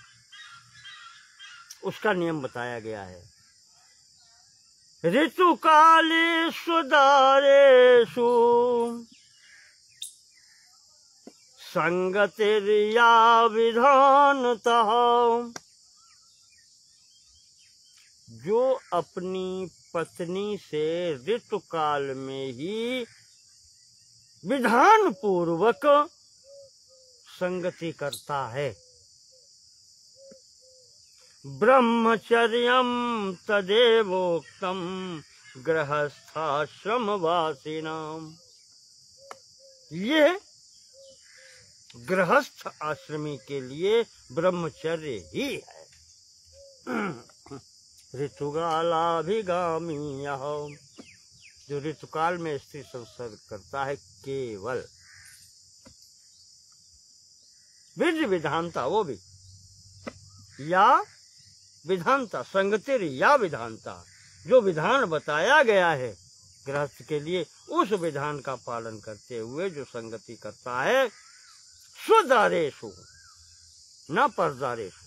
उसका नियम बताया गया है। ऋतु कालेषु दारेषु संगतिर्या विधानतः। जो अपनी पत्नी से ऋतु काल में ही विधान पूर्वक संगति करता है, ब्रह्मचर्यम तदेवोक्तम गृहस्थाश्रमवासिनाम। ये गृहस्थ आश्रमी के लिए ब्रह्मचर्य ही है। ऋतुकालाभिगामी, जो ऋतुकाल में स्त्री संसर्ग करता है केवल। विधि विधानता, वो भी या विधानता, संगतिर या विधानता, जो विधान बताया गया है गृहस्थ के लिए, उस विधान का पालन करते हुए जो संगति करता है, स्वदारेषु न परदारेषु,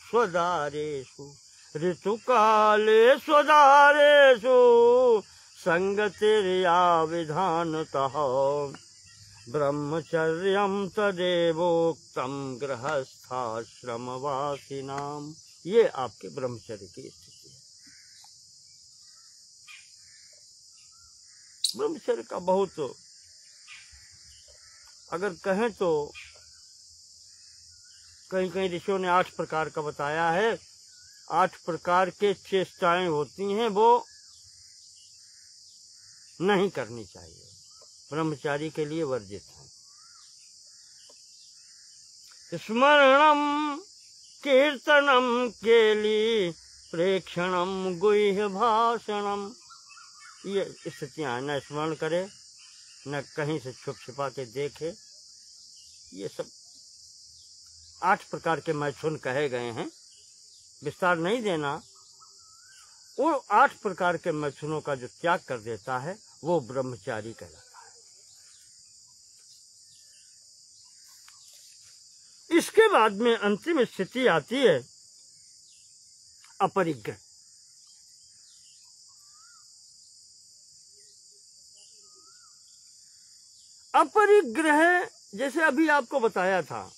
स्वदारेषु ऋतुकाले स्वदारेषु संगतिर्या विधानतः ब्रह्मचर्यम तदेवोक्तम गृहस्थाश्रमवासिनाम। ये आपके ब्रह्मचर्य की स्थिति है। ब्रह्मचर्य का बहुत, अगर कहें तो कहीं कहीं ऋषियों ने 8 प्रकार का बताया है। 8 प्रकार के चेष्टाएं होती हैं, वो नहीं करनी चाहिए, ब्रह्मचारी के लिए वर्जित है। स्मरणम कीर्तनम केली प्रेक्षणम गुह्य भाषणम। ये स्थितियां न स्मरण करे, न कहीं से छुप छिपा के देखे। ये सब 8 प्रकार के मैथुन कहे गए हैं, विस्तार नहीं देना। वो 8 प्रकार के मैथुनों का जो त्याग कर देता है वो ब्रह्मचारी कहलाता है। इसके बाद में अंतिम स्थिति आती है अपरिग्रह। अपरिग्रह जैसे अभी आपको बताया था,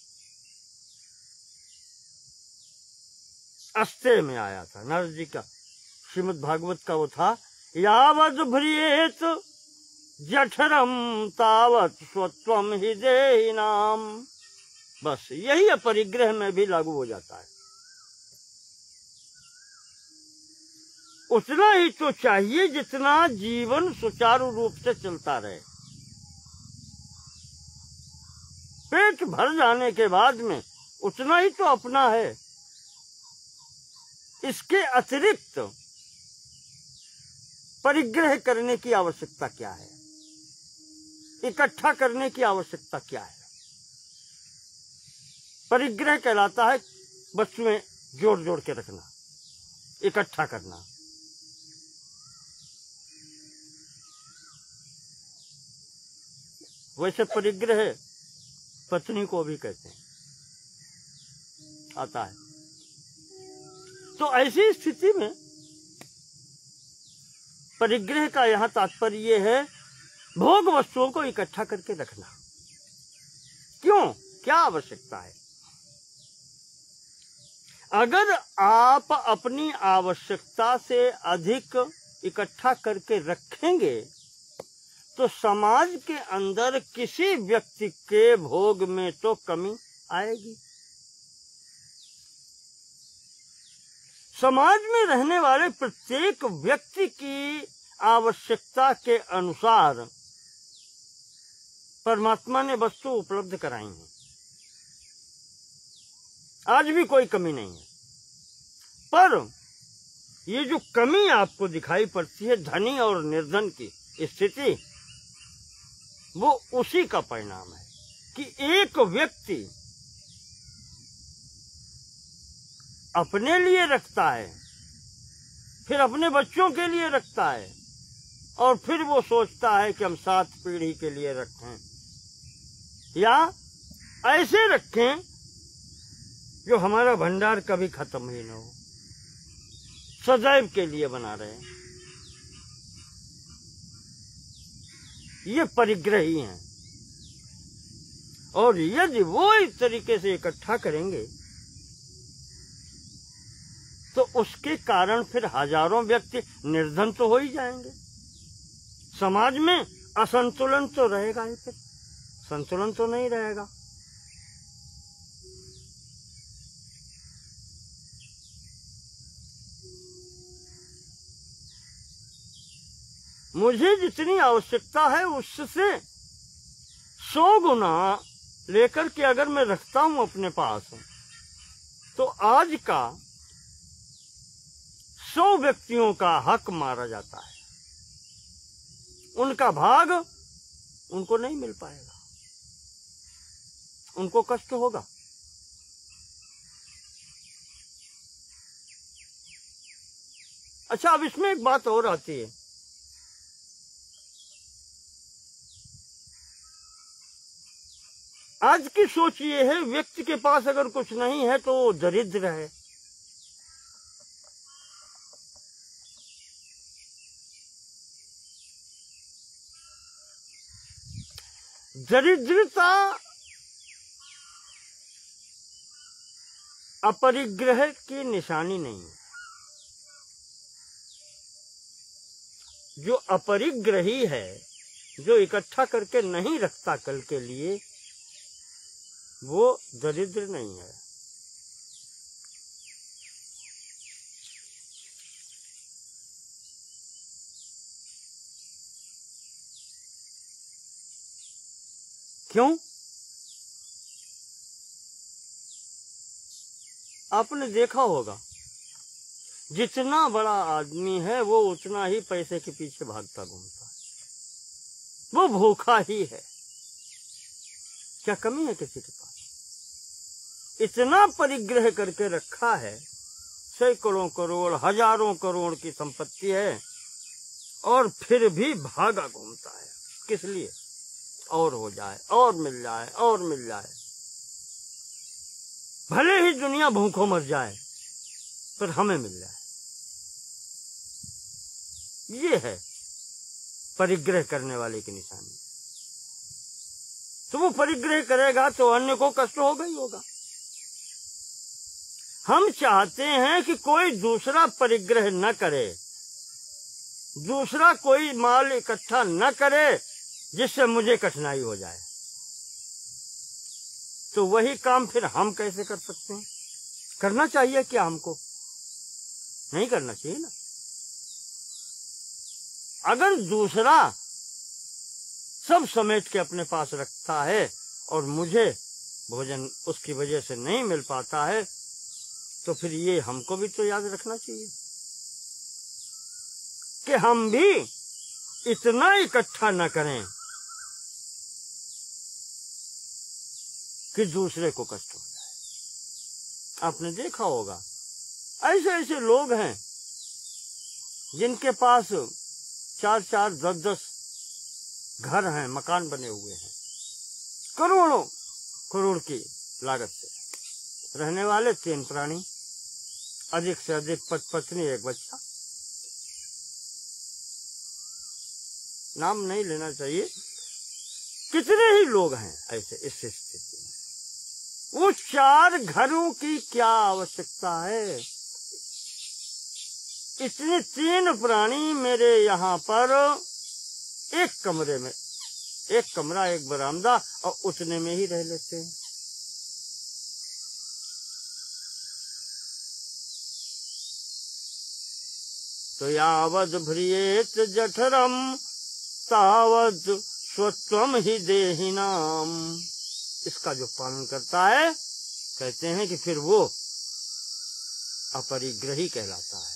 अस्ते में आया था, नारद जी का श्रीमद् भागवत का वो था, यावद भ्रियेत जठरम तावत स्वत्वम हि देहिनाम। बस यही अपरिग्रह में भी लागू हो जाता है। उतना ही तो चाहिए जितना जीवन सुचारू रूप से चलता रहे। पेट भर जाने के बाद में उतना ही तो अपना है। इसके अतिरिक्त परिग्रह करने की आवश्यकता क्या है, इकट्ठा करने की आवश्यकता क्या है? परिग्रह कहलाता है वस्तुएं जोड़ जोड़ के रखना, इकट्ठा करना। वैसे परिग्रह पत्नी को भी कहते हैं, आता है। तो ऐसी स्थिति में परिग्रह का यहां तात्पर्य ये है, भोग वस्तुओं को इकट्ठा करके रखना। क्यों, क्या आवश्यकता है? अगर आप अपनी आवश्यकता से अधिक इकट्ठा करके रखेंगे तो समाज के अंदर किसी व्यक्ति के भोग में तो कमी आएगी। समाज में रहने वाले प्रत्येक व्यक्ति की आवश्यकता के अनुसार परमात्मा ने वस्तु उपलब्ध कराई है। आज भी कोई कमी नहीं है, पर ये जो कमी आपको दिखाई पड़ती है धनी और निर्धन की स्थिति, वो उसी का परिणाम है कि एक व्यक्ति अपने लिए रखता है, फिर अपने बच्चों के लिए रखता है, और फिर वो सोचता है कि हम 7 पीढ़ी के लिए रखें, या ऐसे रखें जो हमारा भंडार कभी खत्म ही न हो, सदैव के लिए बना रहे। ये परिग्रह ही हैं। और यदि वो इस तरीके से इकट्ठा करेंगे तो उसके कारण फिर हजारों व्यक्ति निर्धन तो हो ही जाएंगे। समाज में असंतुलन तो रहेगा ही, फिर संतुलन तो नहीं रहेगा। मुझे जितनी आवश्यकता है उससे 100 गुना लेकर के अगर मैं रखता हूं अपने पास, तो आज का 100 व्यक्तियों का हक मारा जाता है, उनका भाग उनको नहीं मिल पाएगा, उनको कष्ट होगा। अच्छा, अब इसमें एक बात और आती है। आज की सोच ये है, व्यक्ति के पास अगर कुछ नहीं है तो वो दरिद्र है। दरिद्रता अपरिग्रह की निशानी नहीं है। जो अपरिग्रही है, जो इकट्ठा करके नहीं रखता कल के लिए, वो दरिद्र नहीं है। क्यों? आपने देखा होगा, जितना बड़ा आदमी है वो उतना ही पैसे के पीछे भागता घूमता है, वो भूखा ही है। क्या कमी है किसी के पास? इतना परिग्रह करके रखा है, सैकड़ों करोड़ हजारों करोड़ की संपत्ति है, और फिर भी भागा घूमता है। किस लिए? और हो जाए, और मिल जाए, और मिल जाए। भले ही दुनिया भूखों मर जाए, पर हमें मिल जाए। ये है परिग्रह करने वाले की निशानी। तो वो परिग्रह करेगा तो अन्य को कष्ट होगा ही होगा। हम चाहते हैं कि कोई दूसरा परिग्रह न करे, दूसरा कोई माल इकट्ठा न करे जिससे मुझे कठिनाई हो जाए। तो वही काम फिर हम कैसे कर सकते हैं? करना चाहिए क्या हमको? नहीं करना चाहिए ना। अगर दूसरा सब समेट के अपने पास रखता है और मुझे भोजन उसकी वजह से नहीं मिल पाता है, तो फिर ये हमको भी तो याद रखना चाहिए कि हम भी इतना इकट्ठा न करें कि दूसरे को कष्ट हो जाए। आपने देखा होगा, ऐसे ऐसे लोग हैं जिनके पास 4-4, 10-10 घर हैं, मकान बने हुए हैं, करोड़ों करोड़ की लागत से। रहने वाले 3 प्राणी, अधिक से अधिक पत्नी, 1 बच्चा। नाम नहीं लेना चाहिए, कितने ही लोग हैं ऐसे इस स्थिति में। वो 4 घरों की क्या आवश्यकता है? इतने 3 प्राणी मेरे यहाँ पर एक कमरे में, 1 कमरा 1 बरामदा, और उतने में ही रह लेते हैं। तो यावद भ्रियेत जठरम तावद स्वत्वम ही देहिनाम। इसका जो पालन करता है, कहते हैं कि फिर वो अपरिग्रही कहलाता है।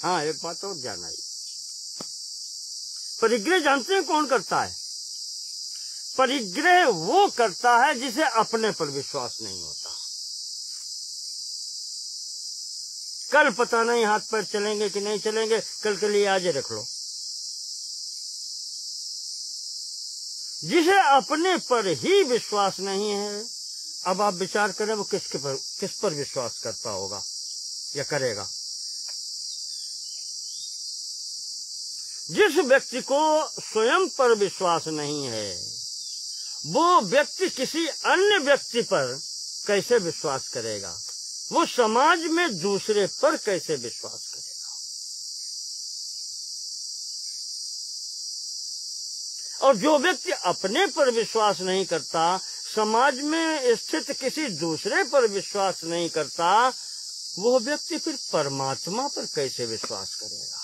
हाँ, एक बात और ध्यान आई, परिग्रह जानते हैं कौन करता है? परिग्रह वो करता है जिसे अपने पर विश्वास नहीं होता। कल पता नहीं हाथ पैर चलेंगे कि नहीं चलेंगे, कल के लिए आज रख लो। जिसे अपने पर ही विश्वास नहीं है, अब आप विचार करें वो किस पर विश्वास करता होगा या करेगा? जिस व्यक्ति को स्वयं पर विश्वास नहीं है, वो व्यक्ति किसी अन्य व्यक्ति पर कैसे विश्वास करेगा? वो समाज में दूसरे पर कैसे विश्वास करेगा? और जो व्यक्ति अपने पर विश्वास नहीं करता, समाज में स्थित किसी दूसरे पर विश्वास नहीं करता, वो व्यक्ति फिर परमात्मा पर कैसे विश्वास करेगा?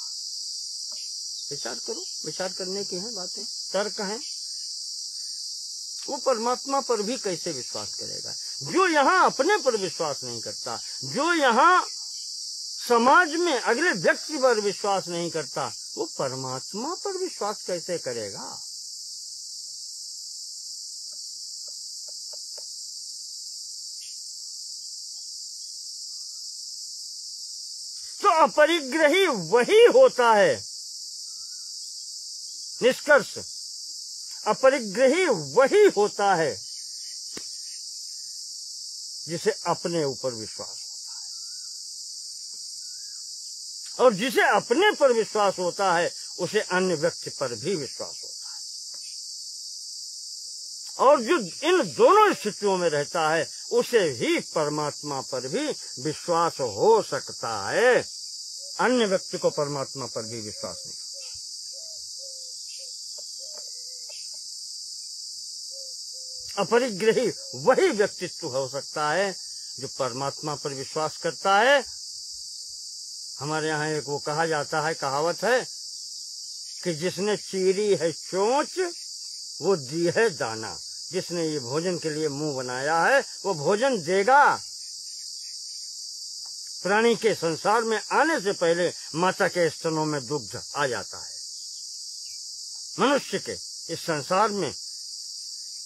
विचार करो, विचार करने की है बातें, तर्क हैं। वो परमात्मा पर भी कैसे विश्वास करेगा जो यहाँ अपने पर विश्वास नहीं करता, जो यहाँ समाज में अगले व्यक्ति पर विश्वास नहीं करता, वो परमात्मा पर विश्वास कैसे करेगा? तो अपरिग्रही वही होता है, निष्कर्ष अपरिग्रही वही होता है जिसे अपने ऊपर विश्वास होता है, और जिसे अपने पर विश्वास होता है उसे अन्य व्यक्ति पर भी विश्वास होता है, और जो इन दोनों स्थितियों में रहता है उसे ही परमात्मा पर भी विश्वास हो सकता है। अन्य व्यक्ति को परमात्मा पर भी विश्वास नहीं। अपरिग्रही वही व्यक्तित्व हो सकता है जो परमात्मा पर विश्वास करता है। हमारे यहाँ एक वो कहा जाता है, कहावत है कि जिसने चीरी है चोंच वो दी है दाना। जिसने ये भोजन के लिए मुंह बनाया है वो भोजन देगा। प्राणी के संसार में आने से पहले माता के स्तनों में दुग्ध आ जाता है। मनुष्य के इस संसार में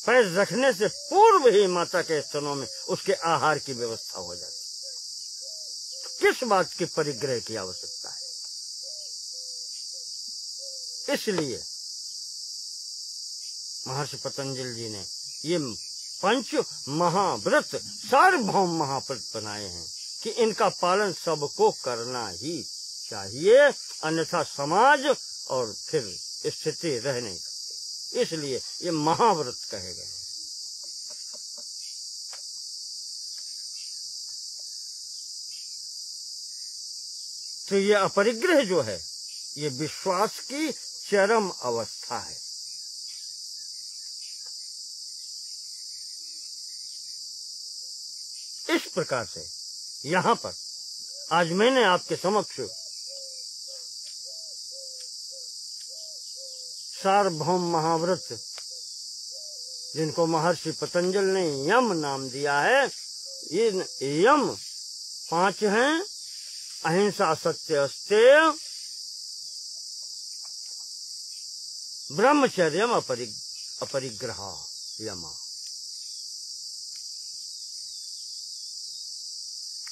पैर रखने से पूर्व ही माता के स्तनों में उसके आहार की व्यवस्था हो जाती है। किस बात की परिग्रह की आवश्यकता है? इसलिए महर्षि पतंजलि जी ने ये 5 महाव्रत सार्वभौम महाव्रत बनाए हैं कि इनका पालन सबको करना ही चाहिए, अन्यथा समाज और फिर स्थिति रह नहीं सकती। इसलिए ये महाव्रत कहे गए। तो ये अपरिग्रह जो है ये विश्वास की चरम अवस्था है। इस प्रकार से यहाँ पर आज मैंने आपके समक्ष सार्वभौम महाव्रत, जिनको महर्षि पतंजलि ने यम नाम दिया है, इन यम 5 हैं। अहिंसा, सत्य, अस्तेय, ब्रह्मचर्य, अपरिग्रह, यम।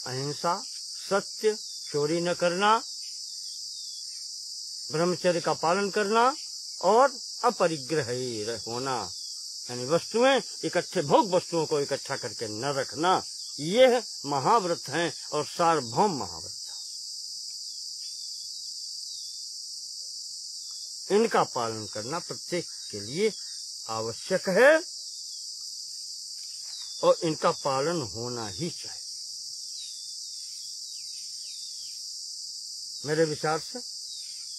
अहिंसा, सत्य, चोरी न करना, ब्रह्मचर्य का पालन करना और अपरिग्रह होना, यानी वस्तुएं इकट्ठे, भोग वस्तुओं को इकट्ठा करके न रखना। ये महाव्रत हैं और सार्वभौम महाव्रत। इनका पालन करना प्रत्येक के लिए आवश्यक है और इनका पालन होना ही चाहिए। मेरे विचार से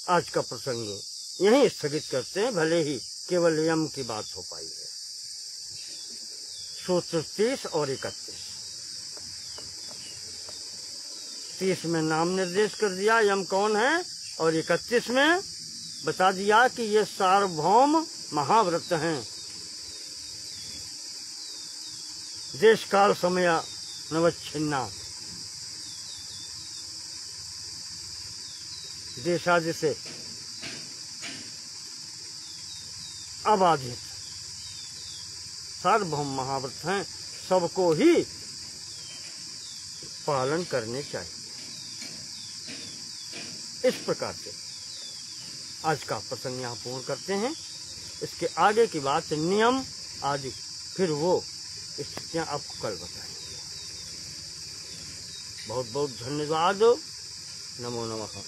आज का प्रसंग यहीं स्थगित करते हैं, भले ही केवल यम की बात हो पाई है। सूत्र 30 और 31। 30 में नाम निर्देश कर दिया यम कौन है, और 31 में बता दिया कि ये सार्वभौम महाव्रत हैं। देश काल समय नवच्छिन्ना, देशादि से अबाधित सार्वभौम महाव्रत हैं, सबको ही पालन करने चाहिए। इस प्रकार से आज का प्रसंग यहाँ पूर्ण करते हैं। इसके आगे की बात, नियम आदि, फिर वो स्थितियाँ आपको कल बताएंगे। बहुत बहुत धन्यवाद। नमो नमः।